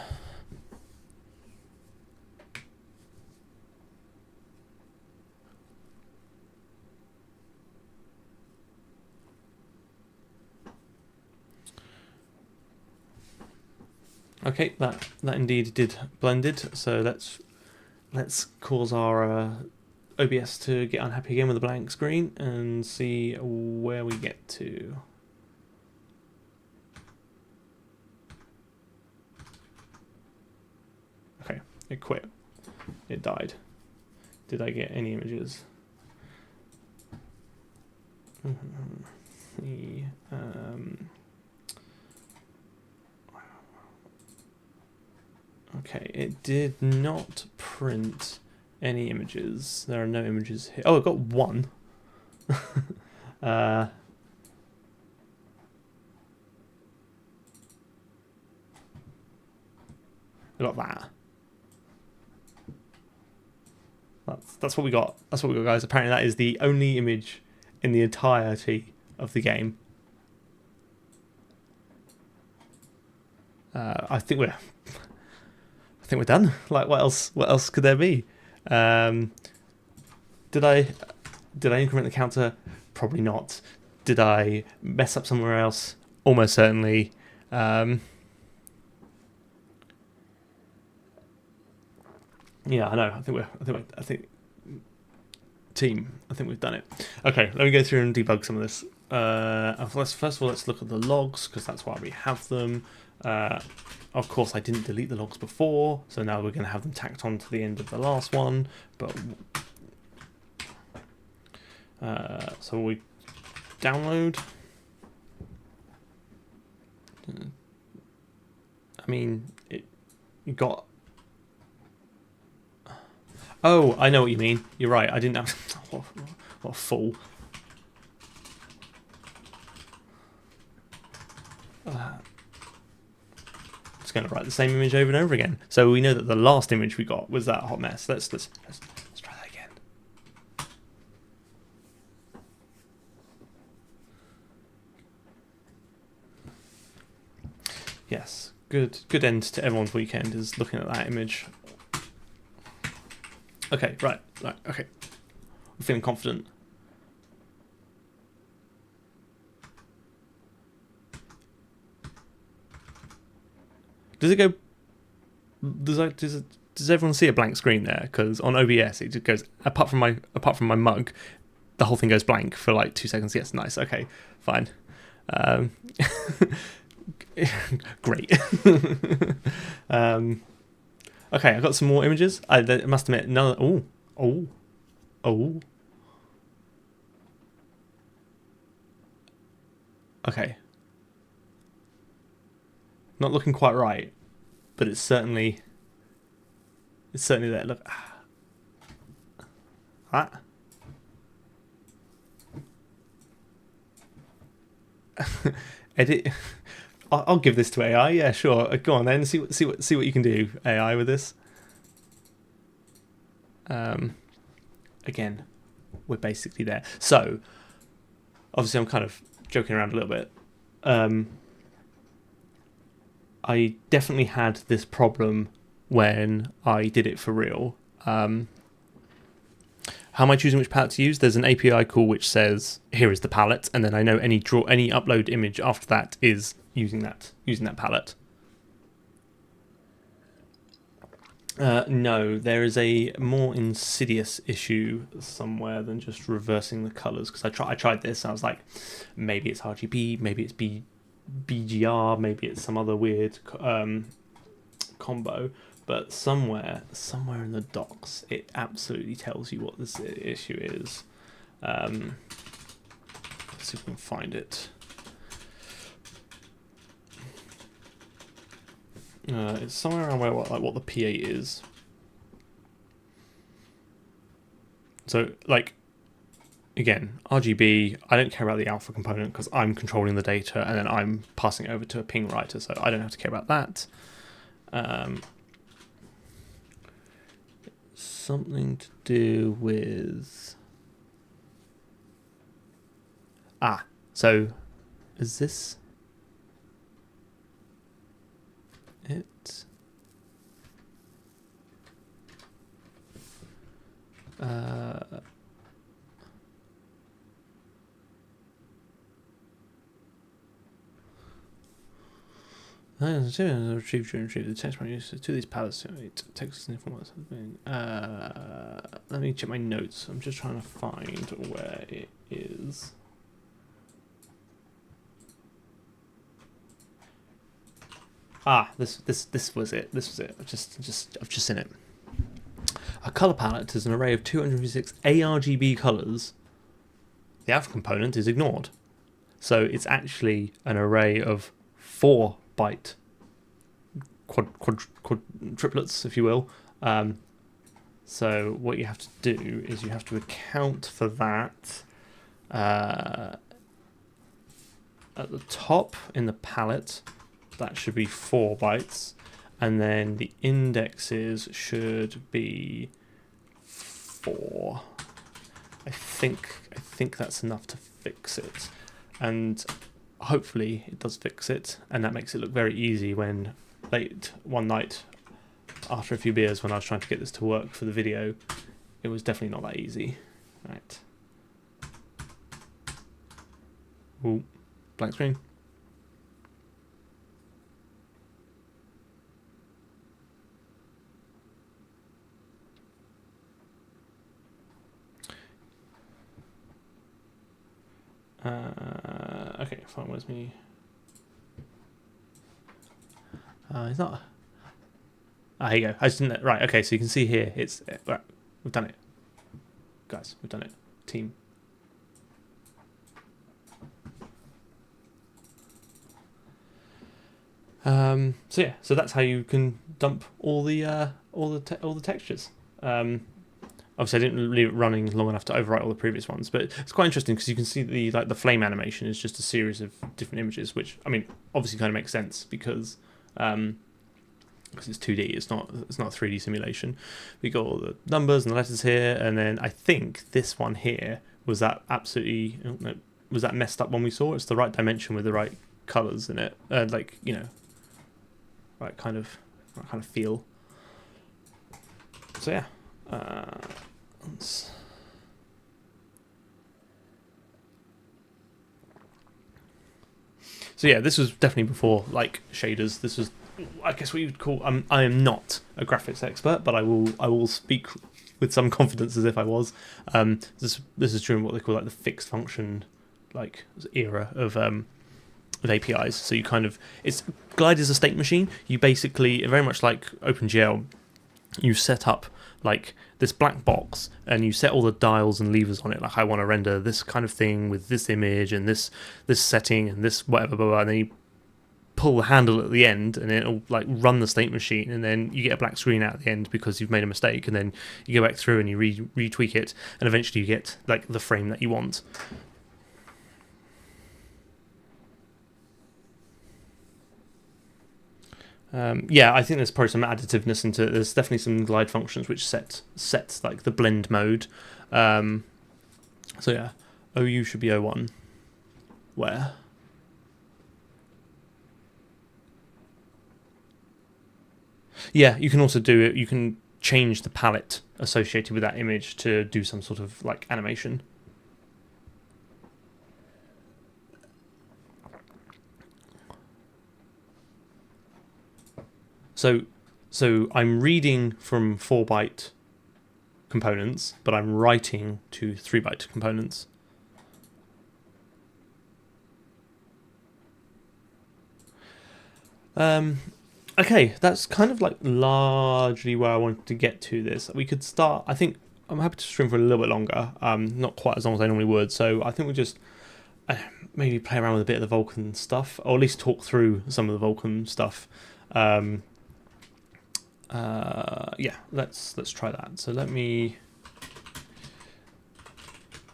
Okay, that indeed did blended. So let's cause our OBS to get unhappy again with a blank screen and see where we get to. Okay, it quit. It died. Did I get any images? Okay, it did not print any images. There are no images here. Oh, I got one. I got that. That's what we got. That's what we got, guys. Apparently, that is the only image in the entirety of the game. I think we're done. Like, what else could there be? Did I increment the counter? Probably not. Did I mess up somewhere else? Almost certainly. Yeah, I know. I think we've done it. Okay, let me go through and debug some of this. First of all, let's look at the logs, because that's why we have them. Of course, I didn't delete the logs before, so now we're going to have them tacked on to the end of the last one. But So we download. I mean, you got. Oh, I know what you mean. You're right. I didn't have. What a fool. It's going to write the same image over and over again. So we know that the last image we got was that hot mess. Let's try that again. Yes, good end to everyone's weekend is looking at that image. Okay, right, okay. I'm feeling confident. Does it go? Does everyone see a blank screen there? Because on OBS it just goes apart from my mug, the whole thing goes blank for like 2 seconds. Yes, nice. Okay, fine. Great. Okay, I've got some more images. I must admit, none. Oh. Okay. Not looking quite right, but it's certainly there. Look. That. Edit. I'll give this to AI. Yeah, sure. Go on then. See what you can do, AI, with this. Again, we're basically there. So, obviously, I'm kind of joking around a little bit. I definitely had this problem when I did it for real. How am I choosing which palette to use? There's an API call which says here is the palette, and then I know any upload image after that is using that palette. No, there is a more insidious issue somewhere than just reversing the colors. Because I tried this, and I was like, maybe it's RGB, maybe it's BGR, maybe it's some other weird combo. But somewhere in the docs, it absolutely tells you what this issue is. Let's see if we can find it. It's somewhere around where what the P8 is. So like, again, RGB. I don't care about the alpha component because I'm controlling the data and then I'm passing it over to a ping writer, so I don't have to care about that. Something to do with so is this it? Retrieve the text from use to these palettes. Text in format. Let me check my notes. I'm just trying to find where it is. This was it. This was it. I've just seen it. A color palette is an array of 256 ARGB colors. The alpha component is ignored, so it's actually an array of 4-byte triplets, if you will. So what you have to do is you have to account for that at the top in the palette. That should be 4 bytes, and then the indexes should be 4. I think that's enough to fix it, and hopefully it does fix it, and that makes it look very easy when late one night after a few beers when I was trying to get this to work for the video, it was definitely not that easy. Right. Ooh, blank screen. Okay, fine, where's me? It's not. Here you go. I just didn't. Right, so you can see here, it's. Right, we've done it. Guys, we've done it. Team. So yeah, so that's how you can dump all the textures. Obviously, I didn't leave it running long enough to overwrite all the previous ones, but it's quite interesting because you can see the flame animation is just a series of different images, which I mean obviously kind of makes sense because it's 2D, it's not a 3D simulation. We got all the numbers and the letters here, and then I think this one here was that was that messed up one we saw. It's the right dimension with the right colors in it, like right kind of feel. So yeah. So yeah, this was definitely before like shaders. This was, I guess, what you'd call. I am not a graphics expert, but I will speak with some confidence as if I was. This is during what they call like the fixed function, like era of APIs. So you it's Glide is a state machine. You basically very much like OpenGL. You set up like this black box and you set all the dials and levers on it, like I want to render this kind of thing with this image and this setting and this whatever, blah, blah, and then you pull the handle at the end and it'll like run the state machine, and then you get a black screen out at the end because you've made a mistake, and then you go back through and you retweak it, and eventually you get like the frame that you want. Yeah, I think there's probably some additiveness into it. There's definitely some glide functions which set like the blend mode. So yeah, OU should be 01. Where? Yeah, you can also do it. You can change the palette associated with that image to do some sort of like animation. So I'm reading from 4-byte components, but I'm writing to 3-byte components. Okay, that's kind of like largely where I wanted to get to this. We could start. I think I'm happy to stream for a little bit longer. Not quite as long as I normally would. So I think we'll just maybe play around with a bit of the Vulkan stuff, or at least talk through some of the Vulkan stuff. Yeah, let's try that. So let me.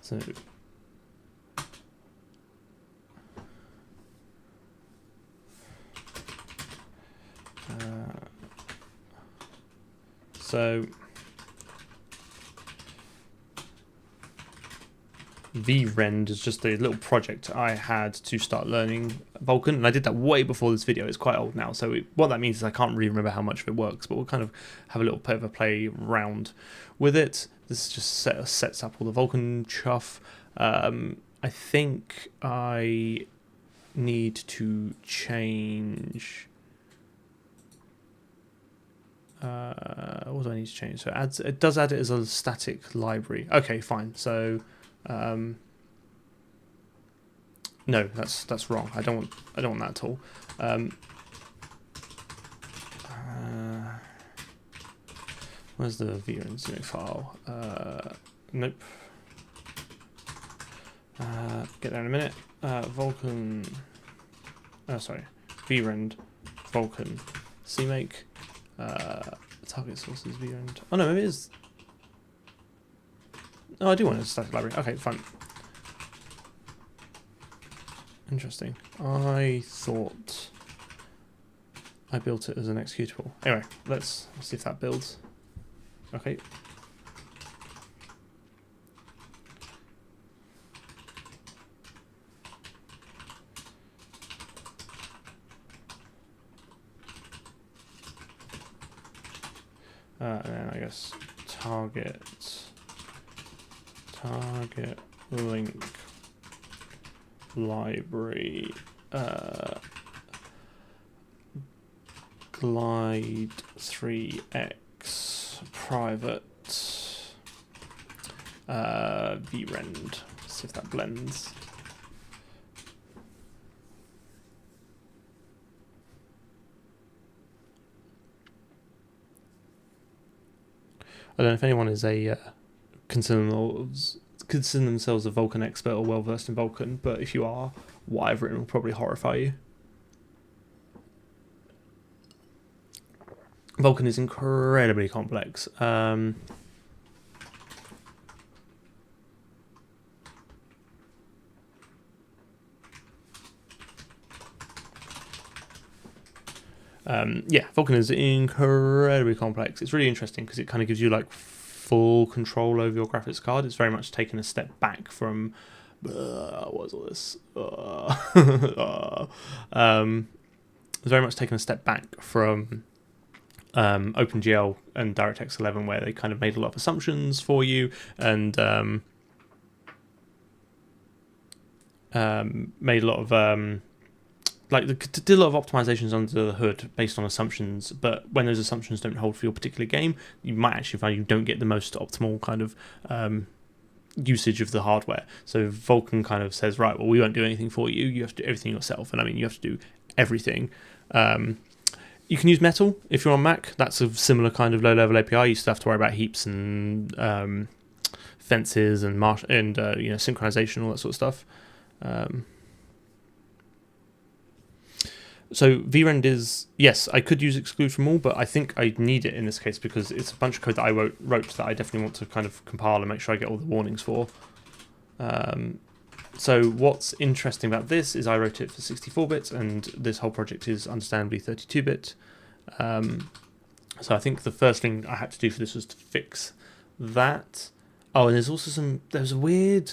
So vrend is just a little project I had to start learning Vulkan, and I did that way before this video. It's quite old now, so what that means is I can't really remember how much of it works, but we'll kind of have a little bit of a play around with it. This just sets up all the Vulkan chuff. I think I need to change. What do I need to change? So it does add it as a static library. Okay, fine. So no, that's wrong. I don't want that at all. Where's the vrend file? Nope. Get there in a minute. Vulkan. Sorry. vrend Vulkan CMake. Target sources vrend. Oh no, maybe it is. Oh, I do want a static library. Okay, fine. Interesting. I thought I built it as an executable. Anyway, let's see if that builds. Okay. And then I guess target link library glide 3x private vrend. See if that blends. I don't know if anyone is a consider themselves a Vulkan expert or well versed in Vulkan, but if you are, what I've written will probably horrify you. Vulkan is incredibly complex. Yeah, Vulkan is incredibly complex. It's really interesting because it kind of gives you like full control over your graphics card. It's very much taken a step back from what was all this? It's very much taken a step back from OpenGL and DirectX 11, where they kind of made a lot of assumptions for you and made a lot of did a lot of optimizations under the hood based on assumptions, but when those assumptions don't hold for your particular game, you might actually find you don't get the most optimal kind of usage of the hardware. So Vulkan kind of says, right, well, we won't do anything for you. You have to do everything yourself. And I mean, you have to do everything. You can use Metal if you're on Mac. That's a similar kind of low-level API. You still have to worry about heaps and fences and synchronization, all that sort of stuff. So vrend is, yes, I could use exclude from all, but I think I need it in this case because it's a bunch of code that I wrote that I definitely want to kind of compile and make sure I get all the warnings for. So what's interesting about this is I wrote it for 64-bit and this whole project is understandably 32-bit. So I think the first thing I had to do for this was to fix that. Oh, and there's also there's a weird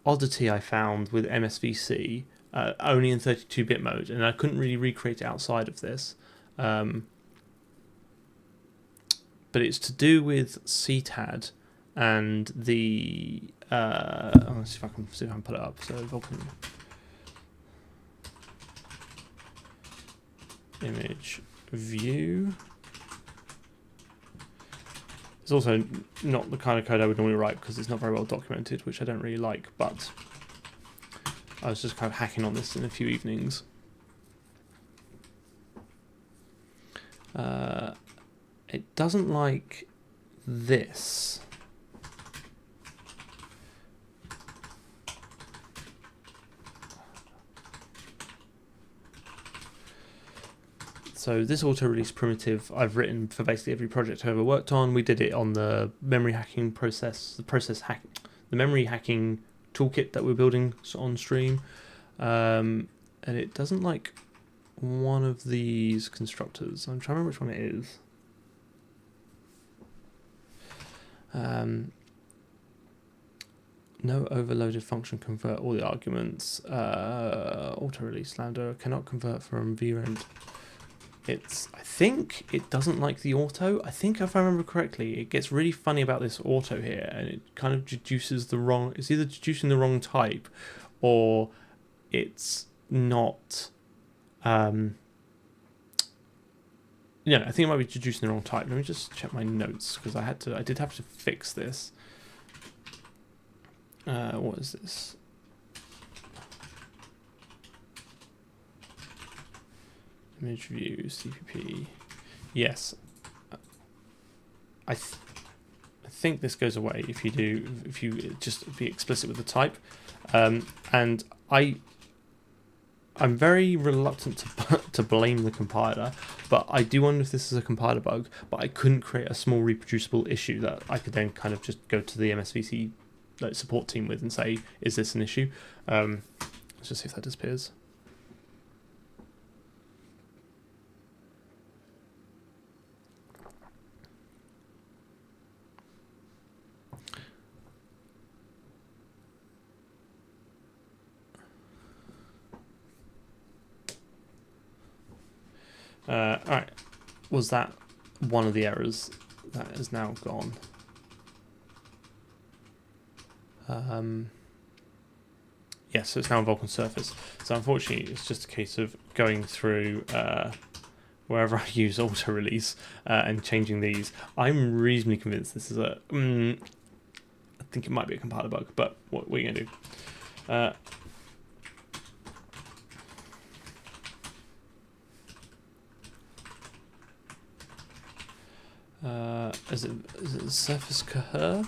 oddity I found with MSVC. Only in 32-bit mode, and I couldn't really recreate it outside of this. But it's to do with CTAD and the. Let's see if I can pull it up. So Vulkan image view. It's also not the kind of code I would normally write because it's not very well documented, which I don't really like, but I was just kind of hacking on this in a few evenings. It doesn't like this. So this auto-release primitive I've written for basically every project I've ever worked on. We did it on the memory hacking process, the memory hacking toolkit that we're building on stream, and it doesn't like one of these constructors. I'm trying to remember which one it is. No overloaded function convert all the arguments. Auto release lambda cannot convert from vrend. I think it doesn't like the auto. I think if I remember correctly, it gets really funny about this auto here, and it kind of deduces the wrong. It's either deducing the wrong type, or it's not. I think it might be deducing the wrong type. Let me just check my notes because I did have to fix this. What is this? Image view CPP. Yes, I think this goes away if you just be explicit with the type, and I'm very reluctant to blame the compiler, but I do wonder if this is a compiler bug. But I couldn't create a small reproducible issue that I could then kind of just go to the MSVC support team with and say, is this an issue? Let's just see if that disappears. Alright, was that one of the errors that is now gone? Yes, so it's now on Vulkan surface. So unfortunately, it's just a case of going through wherever I use auto release and changing these. I'm reasonably convinced this is I think it might be a compiler bug, but what are you going to do? Is it surface coher?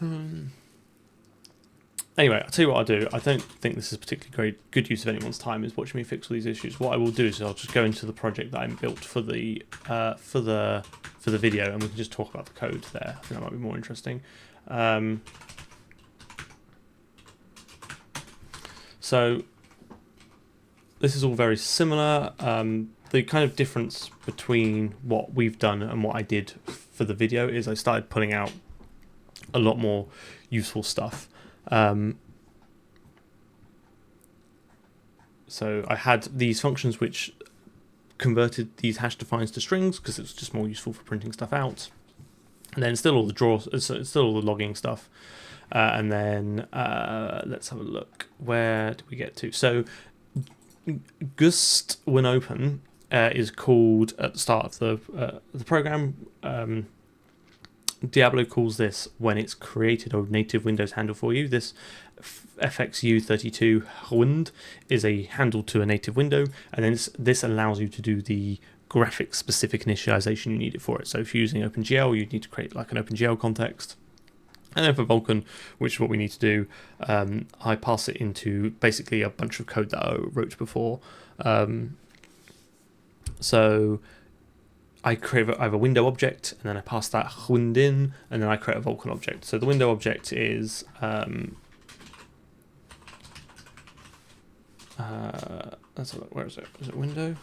Anyway, I'll tell you what I'll do. I don't think this is particularly good use of anyone's time, is watching me fix all these issues. What I will do is I'll just go into the project that I built for the video, and we can just talk about the code there. I think that might be more interesting. So this is all very similar. The kind of difference between what we've done and what I did for the video is I started putting out a lot more useful stuff. So I had these functions which converted these hash defines to strings because it was just more useful for printing stuff out. And then still all the still all the logging stuff. And then let's have a look. Where did we get to? So Gust when open is called at the start of the program. Diablo calls this when it's created a native Windows handle for you. This FXU32 HWIND is a handle to a native window, and then this allows you to do the graphics specific initialization you need it for it. So if you're using OpenGL, you need to create like an OpenGL context. And then for Vulkan, which is what we need to do, I pass it into basically a bunch of code that I wrote before. So I have a window object, and then I pass that HWIND in, and then I create a Vulkan object. So the window object is let's have a look, where is it? Is it window?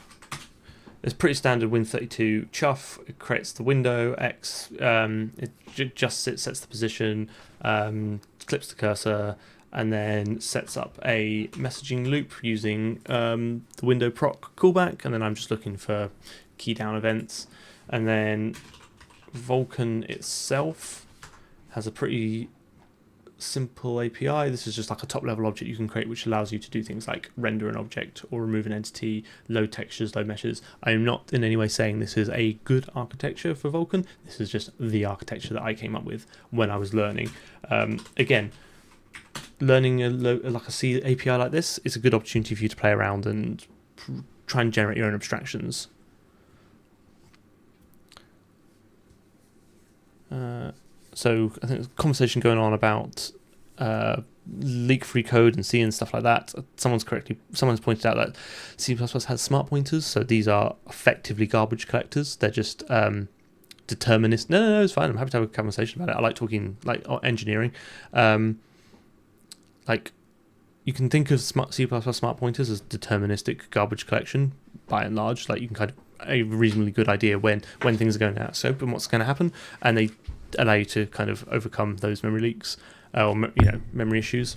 It's pretty standard Win32 chuff. It creates the window X. It just sets the position, clips the cursor, and then sets up a messaging loop using the window proc callback. And then I'm just looking for key down events. And then Vulkan itself has a pretty simple API. This is just like a top level object you can create, which allows you to do things like render an object or remove an entity, load textures, load meshes. I am not in any way saying this is a good architecture for Vulkan. This is just the architecture that I came up with when I was learning. Again, learning like a C API like this is a good opportunity for you to play around and try and generate your own abstractions. So I think there's a conversation going on about leak-free code and C and stuff like that. Someone's pointed out that C++ has smart pointers, so these are effectively garbage collectors. They're just determinist. No, it's fine. I'm happy to have a conversation about it. I like talking like engineering. Like you can think of C++ smart pointers as deterministic garbage collection by and large. Like you can kind of a reasonably good idea when things are going out of scope and what's going to happen, and they allow you to kind of overcome those memory leaks or memory issues.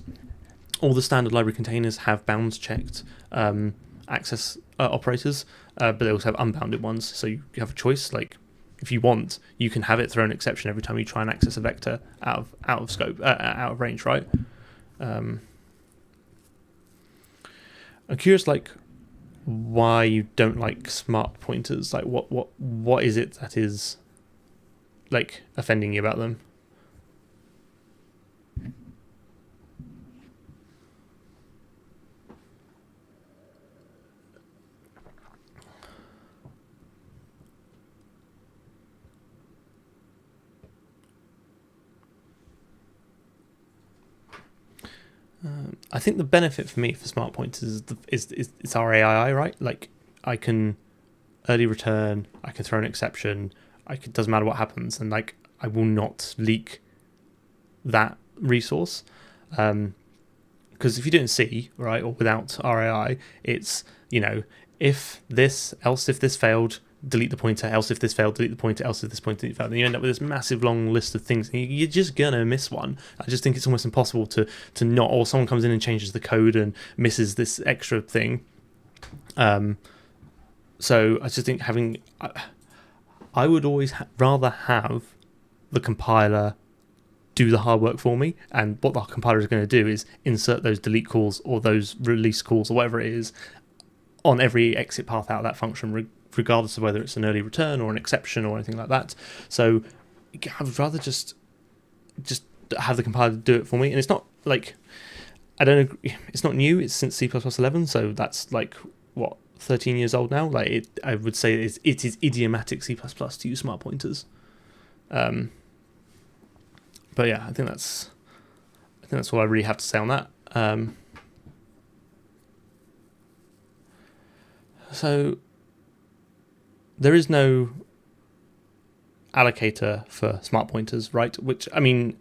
All the standard library containers have bounds checked access operators, but they also have unbounded ones. So you have a choice. Like if you want, you can have it throw an exception every time you try and access a vector out of scope, out of range, right? I'm curious, like, why you don't like smart pointers. Like what is it that is like offending you about them? I think the benefit for me for smart pointers is it's our AII, right? Like I can early return, I can throw an exception, doesn't matter what happens, and like I will not leak that resource. Because if you do it in C, right, or without RAI, it's if this, else if this failed, delete the pointer, else if this failed, delete the pointer, else if this pointer failed, and you end up with this massive long list of things, and you're just gonna miss one. I just think it's almost impossible to not, or someone comes in and changes the code and misses this extra thing. So I just think I would always rather have the compiler do the hard work for me, and what the compiler is going to do is insert those delete calls or those release calls or whatever it is on every exit path out of that function, regardless of whether it's an early return or an exception or anything like that. So I would rather just have the compiler do it for me. And it's not like, I don't agree, it's not new, it's since C++11, so that's like what, 13 years old now. Like I would say it is idiomatic C++ to use smart pointers. but yeah, I think that's all I really have to say on that. So there is no allocator for smart pointers, right? Which, I mean,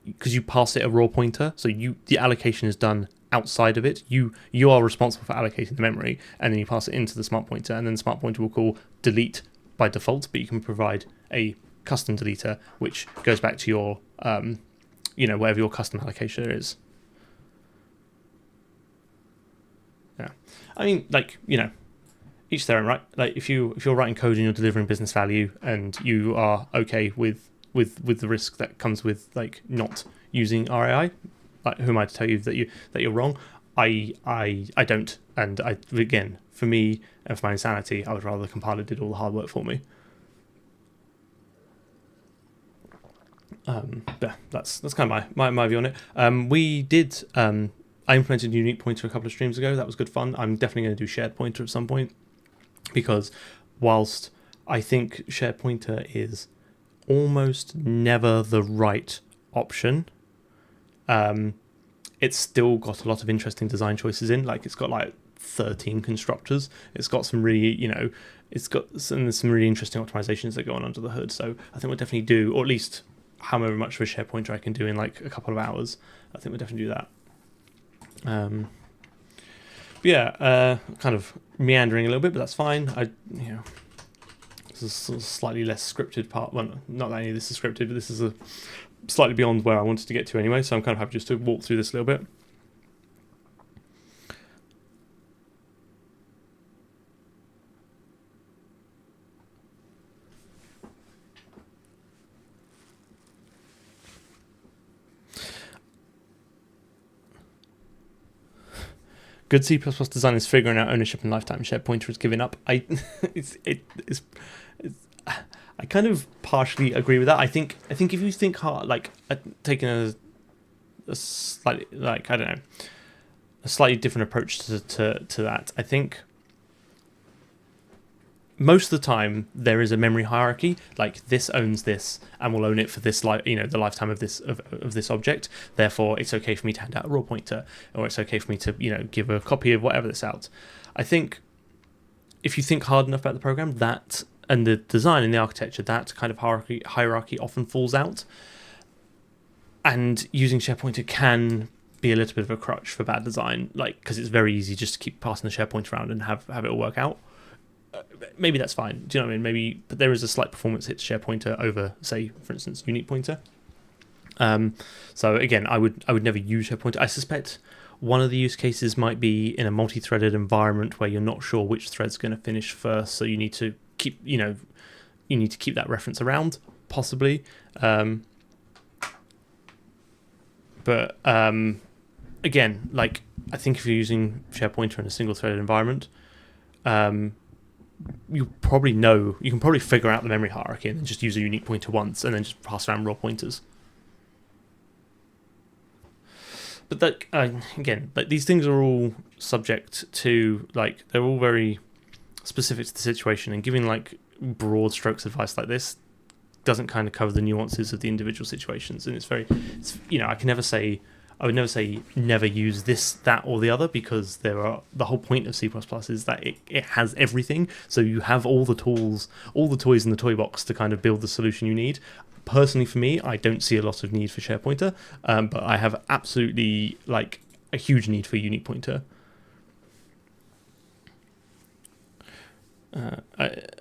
because you pass it a raw pointer, so the allocation is done outside of it. You are responsible for allocating the memory, and then you pass it into the smart pointer, and then the smart pointer will call delete by default, but you can provide a custom deleter which goes back to your whatever your custom allocation is. Yeah, I mean, like, each their own, right? Like, if you're writing code and you're delivering business value, and you are okay with the risk that comes with like not using RAI, like, who am I to tell you that you're wrong? I don't, and again, for me and for my insanity, I would rather the compiler did all the hard work for me. Yeah, that's kind of my view on it. We did. I implemented unique pointer a couple of streams ago. That was good fun. I'm definitely going to do shared pointer at some point, because whilst I think shared pointer is almost never the right option, it's still got a lot of interesting design choices in. Like, it's got like 13 constructors. It's got some really, it's got some really interesting optimizations that go on under the hood. So I think we'll definitely do, or at least however much of a share pointer I can do in like a couple of hours, I think we'll definitely do that. But yeah, kind of meandering a little bit, but that's fine. This is sort of slightly less scripted part. Well, not that any of this is scripted, but this is a slightly beyond where I wanted to get to anyway, so I'm kind of happy just to walk through this a little bit. Good C++ design is figuring out ownership and lifetime. Shared pointer is giving up. I kind of partially agree with that. I think if you think hard, like taking a slightly, like, I don't know, a slightly different approach to that, I think most of the time there is a memory hierarchy. Like, this owns this and will own it for this, the lifetime of this object. Therefore, it's okay for me to hand out a raw pointer, or it's okay for me to give a copy of whatever that's out. I think if you think hard enough about the program, that and the design and the architecture, that kind of hierarchy often falls out. And using share pointer can be a little bit of a crutch for bad design, like, because it's very easy just to keep passing the share pointer around and have it all work out. Maybe that's fine. Do you know what I mean? But there is a slight performance hit to share pointer over, say, for instance, unique pointer. So again, I would never use share pointer. I suspect one of the use cases might be in a multi-threaded environment where you're not sure which thread's going to finish first, so you need to keep that reference around, possibly. But again, like, I think if you're using share pointer in a single-threaded environment, you can probably figure out the memory hierarchy and then just use a unique pointer once and then just pass around raw pointers. But that, again, like, these things are all subject to, like, they're all very specific to the situation, and giving like broad strokes advice like this doesn't kind of cover the nuances of the individual situations. And I would never say never use this, that, or the other, because the whole point of C++ is that it has everything. So you have all the tools, all the toys in the toy box to kind of build the solution you need. Personally, for me, I don't see a lot of need for share pointer, but I have absolutely, like, a huge need for unique pointer.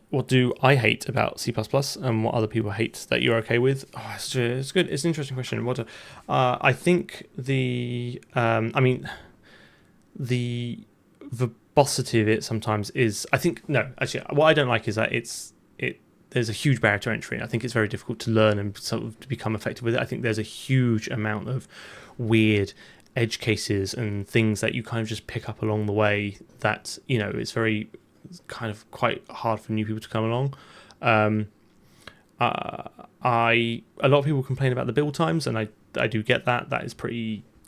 What do I hate about C++, and what other people hate that you're okay with? Oh, it's good. It's an interesting question. I think the verbosity of it sometimes is. What I don't like is that there's a huge barrier to entry. I think it's very difficult to learn and sort of to become effective with it. I think there's a huge amount of weird edge cases and things that you kind of just pick up along the way that, it's very kind of quite hard for new people to come along. A lot of people complain about the build times, and I do get that. That is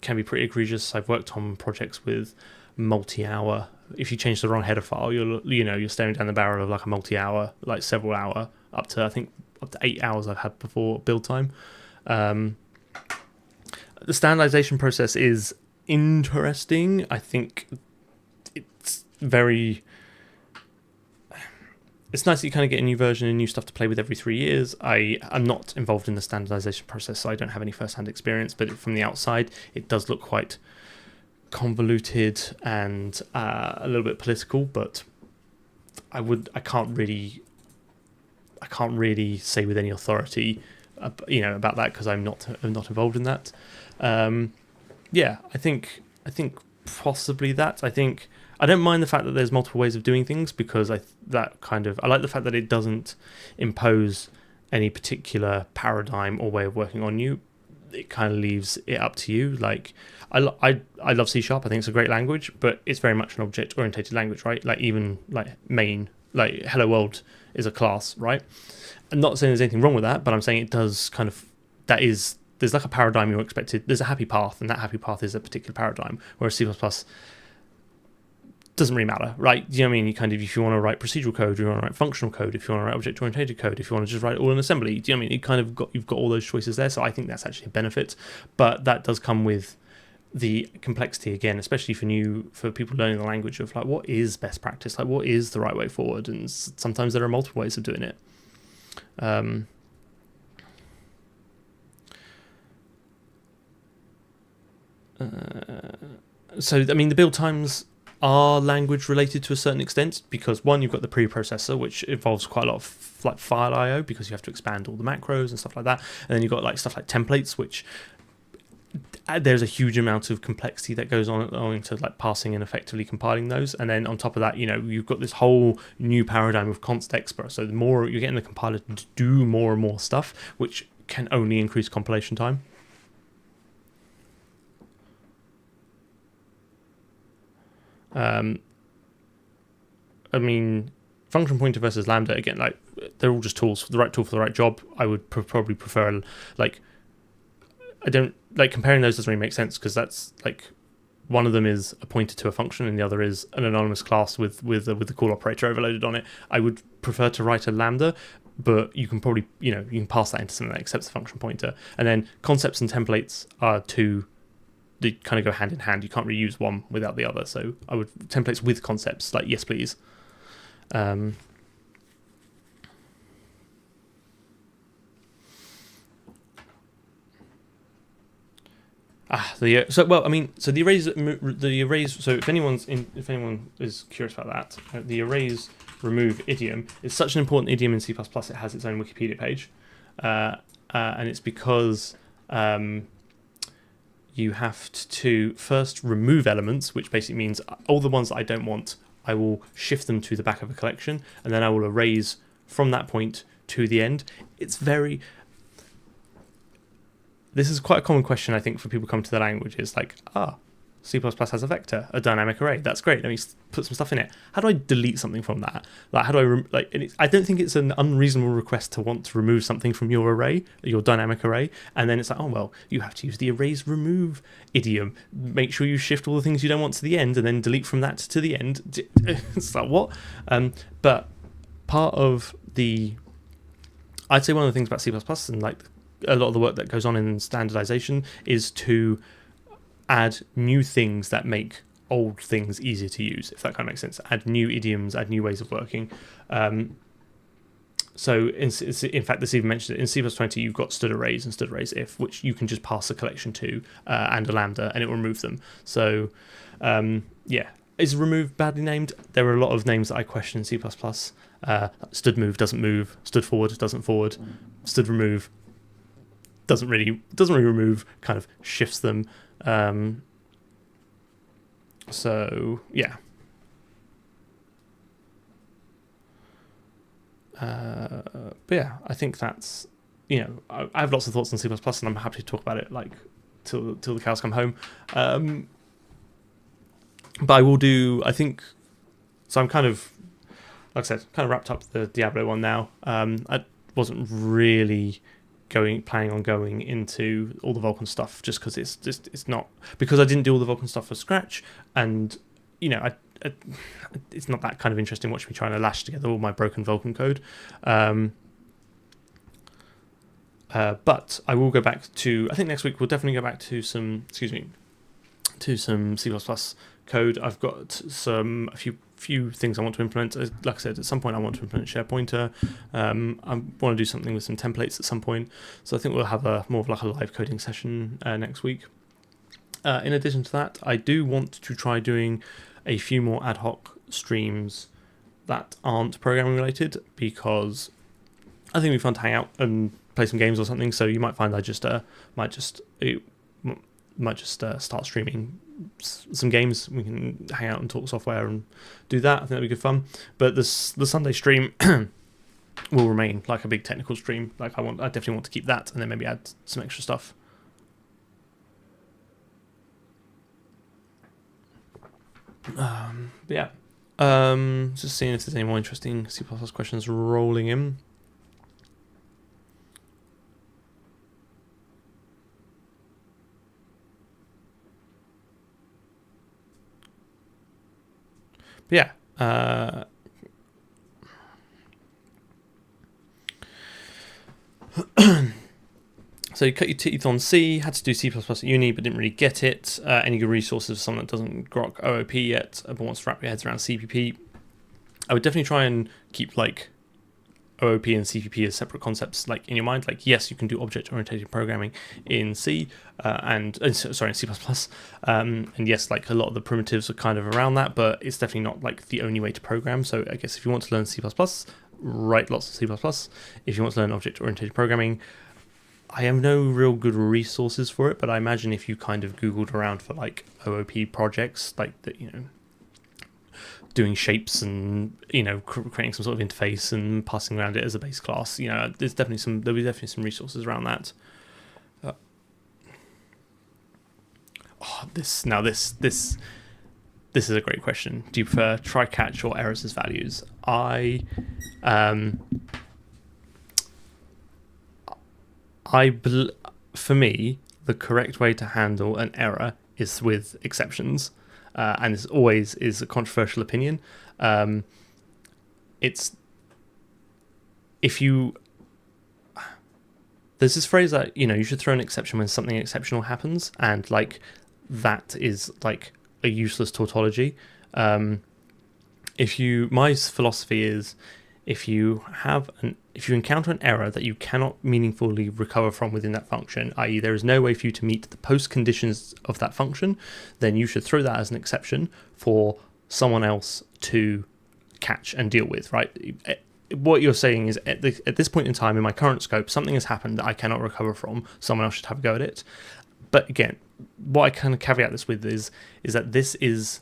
can be pretty egregious. I've worked on projects with multi-hour. If you change the wrong header file, you're staring down the barrel of like a multi-hour, like several hour, up to 8 hours I've had before build time. The standardization process is interesting. I think it's nice that you kind of get a new version and new stuff to play with every 3 years. I'm not involved in the standardization process, so I don't have any first-hand experience, but from the outside, it does look quite convoluted and a little bit political, but I can't really say with any authority about that, because I'm not involved in that. I think possibly that. I don't mind the fact that there's multiple ways of doing things, because I like the fact that it doesn't impose any particular paradigm or way of working on you. It kind of leaves it up to you. Like I love C#. I think it's a great language, but it's very much an object-oriented language, right? Like even like main, like Hello World is a class, right? I'm not saying there's anything wrong with that, but I'm saying it does kind of, there's like a paradigm you're expected. There's a happy path, and that happy path is a particular paradigm, whereas C++ doesn't really matter, right? You know what I mean? You kind of, if you want to write procedural code, you want to write functional code, if you want to write object-oriented code, if you want to just write it all in assembly, do you know what I mean? You've got all those choices there, so I think that's actually a benefit, but that does come with the complexity again, especially for people learning the language of like, what is best practice? Like, what is the right way forward? And sometimes there are multiple ways of doing it. So, I mean, the build times are language related to a certain extent, because one, you've got the preprocessor, which involves quite a lot of like file IO, because you have to expand all the macros and stuff like that. And then you've got like stuff like templates, which there's a huge amount of complexity that goes on into like parsing and effectively compiling those. And then on top of that, you've got this whole new paradigm of const expr. So the more you're getting the compiler to do more and more stuff, which can only increase compilation time. I mean, function pointer versus lambda, again, like they're all just tools, the right tool for the right job. I would probably prefer, like, I don't like comparing those, doesn't really make sense, because that's like one of them is a pointer to a function and the other is an anonymous class with the call operator overloaded on it. I would prefer to write a lambda, but you can probably, you can pass that into something that accepts the function pointer. And then concepts and templates are two, they kind of go hand in hand. You can't really use one without the other. So I would templates with concepts, like yes please. The arrays. So if anyone is curious about that, the arrays remove idiom is such an important idiom in C++. It has its own Wikipedia page, and it's because you have to first remove elements, which basically means all the ones that I don't want, I will shift them to the back of a collection, and then I will erase from that point to the end. This is quite a common question, I think, for people coming to the language. It's like, C++ has a vector, a dynamic array. That's great. Let me put some stuff in it. How do I delete something from that? Like, how do I I don't think it's an unreasonable request to want to remove something from your array, your dynamic array. And then it's like, oh well, you have to use the arrays remove idiom. Make sure you shift all the things you don't want to the end, and then delete from that to the end. It's like, what? But part of I'd say one of the things about C++ and like a lot of the work that goes on in standardization is to add new things that make old things easier to use, if that kind of makes sense. Add new idioms, add new ways of working. So in fact, this even mentioned it in C++20, you've got std arrays and std arrays if, which you can just pass a collection to and a lambda, and it will remove them. So is remove badly named? There are a lot of names that I question in C++. Std move doesn't move, std forward doesn't forward, std remove doesn't really remove, kind of shifts them. So yeah. But yeah, I think that's, I have lots of thoughts on C++, and I'm happy to talk about it like till the cows come home. But I will do, I think, so I'm kind of, like I said, kind of wrapped up the Diablo one now. I wasn't really planning on going into all the Vulkan stuff, just because it's not, because I didn't do all the Vulkan stuff from scratch, and it's not that kind of interesting watching me trying to lash together all my broken Vulkan code. I But I will go back to, I think next week we'll definitely go back to some, to some C++ code. I've got a few things I want to implement. Like I said, at some point I want to implement SharePointer. I want to do something with some templates at some point. So I think we'll have more of like a live coding session next week. In addition to that, I do want to try doing a few more ad hoc streams that aren't programming related, because I think it'd be fun to hang out and play some games or something. So you might find I might just start streaming some games. We can hang out and talk software and do that. I think that'd be good fun. But the Sunday stream will remain like a big technical stream. Like I definitely want to keep that, and then maybe add some extra stuff. But yeah, just seeing if there's any more interesting C++ questions rolling in. But yeah, so you cut your teeth on C, had to do C++ at uni, but didn't really get it. Any good resources for someone that doesn't grok OOP yet, but wants to wrap your heads around CPP? I would definitely try and keep like OOP and CPP as separate concepts, like in your mind. Like, yes, you can do object-oriented programming in C, in C++, and yes, like a lot of the primitives are kind of around that, but it's definitely not like the only way to program. So I guess if you want to learn C++, write lots of C++. If you want to learn object-oriented programming, I have no real good resources for it, but I imagine if you kind of Googled around for like OOP projects, like that, doing shapes and creating some sort of interface and passing around it as a base class, there'll be definitely some resources around that. This is a great question. Do you prefer try catch or errors as values? For me, the correct way to handle an error is with exceptions, and this always is a controversial opinion. There's this phrase that you should throw an exception when something exceptional happens, and like that is like a useless tautology. My philosophy is, if you encounter an error that you cannot meaningfully recover from within that function, i.e. there is no way for you to meet the post conditions of that function, then you should throw that as an exception for someone else to catch and deal with, right? What you're saying is, at this point in time in my current scope, something has happened that I cannot recover from, someone else should have a go at it. But again, what I kind of caveat this with is that this is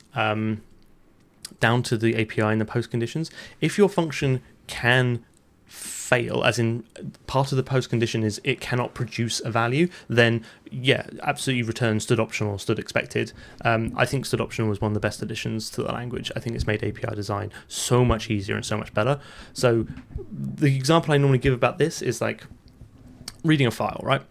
down to the API and the post conditions. If your function can fail, as in part of the post condition is it cannot produce a value, then yeah, absolutely return stood optional or stood expected. I think stood optional was one of the best additions to the language. I think it's made API design so much easier and so much better. So the example I normally give about this is like reading a file, right?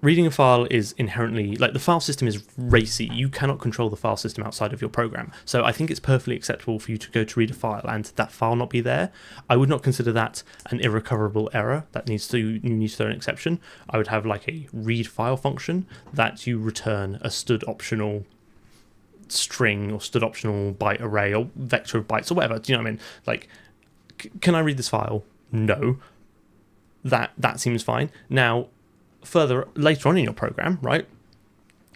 Reading a file is inherently, like, the file system is racy. You cannot control the file system outside of your program. So I think it's perfectly acceptable for you to go to read a file and that file not be there. I would not consider that an irrecoverable error that you need to throw an exception. I would have like a read file function that you return a stood optional string or stood optional byte array or vector of bytes or whatever. Do you know what I mean? Like, can I read this file? No. That seems fine. Now, further later on in your program, right,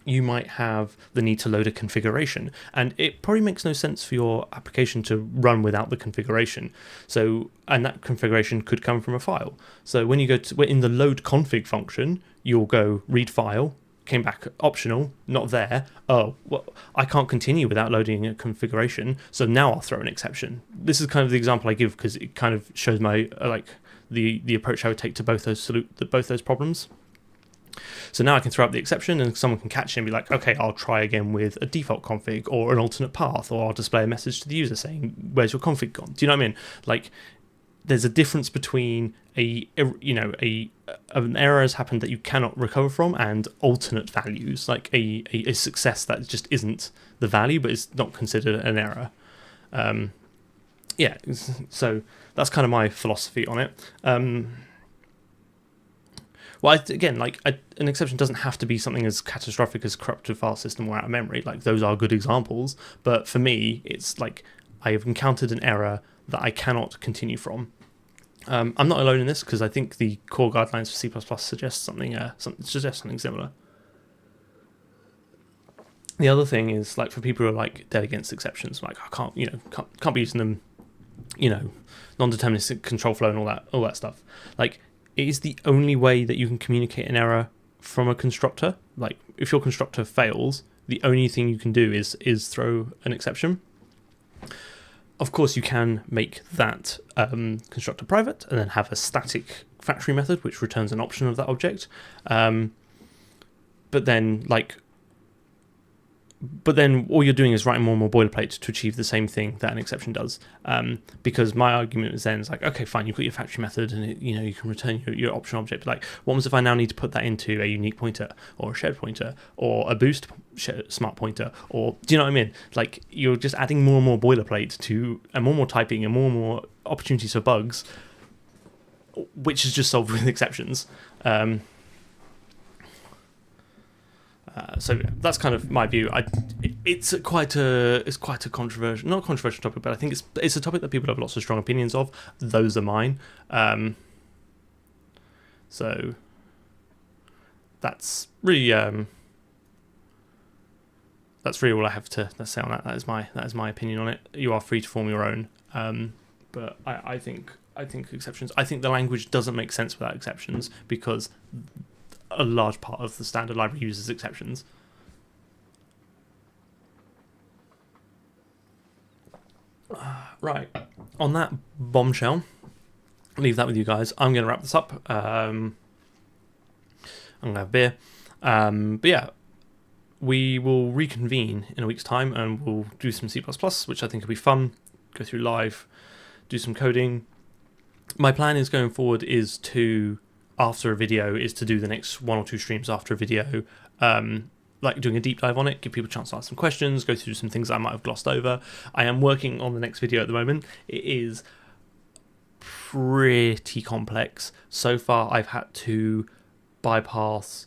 you might have the need to load a configuration, and it probably makes no sense for your application to run without the configuration. So, and that configuration could come from a file. So when you go to in the load config function, you'll go read file, came back optional, not there. Oh, well, I can't continue without loading a configuration, so now I'll throw an exception. This is kind of the example I give because it kind of shows my the approach I would take to both those problems. So now I can throw up the exception and someone can catch it and be like, okay, I'll try again with a default config or an alternate path, or I'll display a message to the user saying, where's your config gone? Do you know what I mean? Like, there's a difference between an error has happened that you cannot recover from and alternate values, like a success that just isn't the value but is not considered an error. So that's kind of my philosophy on it. Well, again, like an exception doesn't have to be something as catastrophic as corrupted file system or out of memory. Like those are good examples, but for me, it's like I have encountered an error that I cannot continue from. I'm not alone in this because I think the core guidelines for C++ suggest something similar. The other thing is like for people who are like dead against exceptions, like I can't be using them, non-deterministic control flow and all that stuff. Like it is the only way that you can communicate an error from a constructor. Like if your constructor fails, the only thing you can do is throw an exception. Of course, you can make that constructor private and then have a static factory method which returns an option of that object. But then all you're doing is writing more and more boilerplate to achieve the same thing that an exception does. Because my argument is then it's like, okay, fine, you've got your factory method and you can return your option object. But like, what happens if I now need to put that into a unique pointer or a shared pointer or a boost smart pointer? Or do you know what I mean? Like you're just adding more and more boilerplate and more typing and more opportunities for bugs, which is just solved with exceptions. So that's kind of my view. It's quite a controversial, not controversial topic, but I think it's a topic that people have lots of strong opinions of. Those are mine. So that's really all I have to say on that. That is my opinion on it. You are free to form your own. But I think exceptions. I think the language doesn't make sense without exceptions because a large part of the standard library uses exceptions. Right. On that bombshell, I'll leave that with you guys. I'm going to wrap this up. I'm going to have a beer. But yeah, we will reconvene in a week's time and we'll do some C++, which I think will be fun. Go through live, do some coding. My plan is going forward is to do the next 1 or 2 streams after a video, like doing a deep dive on it, give people a chance to ask some questions, go through some things I might have glossed over. I am working on the next video at the moment. It is pretty complex. So far I've had to bypass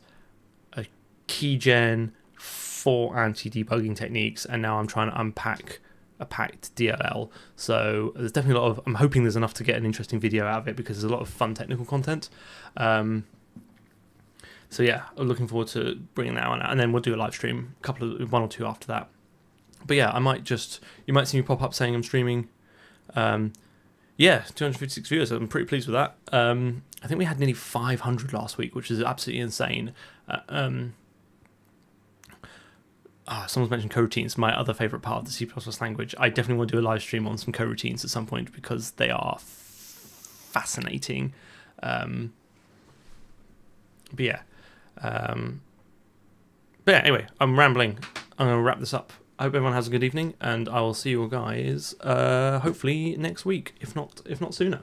a keygen, 4 anti-debugging techniques, and now I'm trying to unpack a packed DLL. So there's definitely a lot of, I'm hoping there's enough to get an interesting video out of it because there's a lot of fun technical content. So yeah, I'm looking forward to bringing that one out, and then we'll do a live stream, 1 or 2 after that. But yeah, you might see me pop up saying I'm streaming. Yeah, 256 viewers. I'm pretty pleased with that. I think we had nearly 500 last week, which is absolutely insane. Someone's mentioned coroutines, my other favourite part of the C++ language. I definitely want to do a live stream on some coroutines at some point because they are fascinating. But yeah, anyway, I'm rambling. I'm going to wrap this up. I hope everyone has a good evening, and I will see you guys hopefully next week, if not sooner.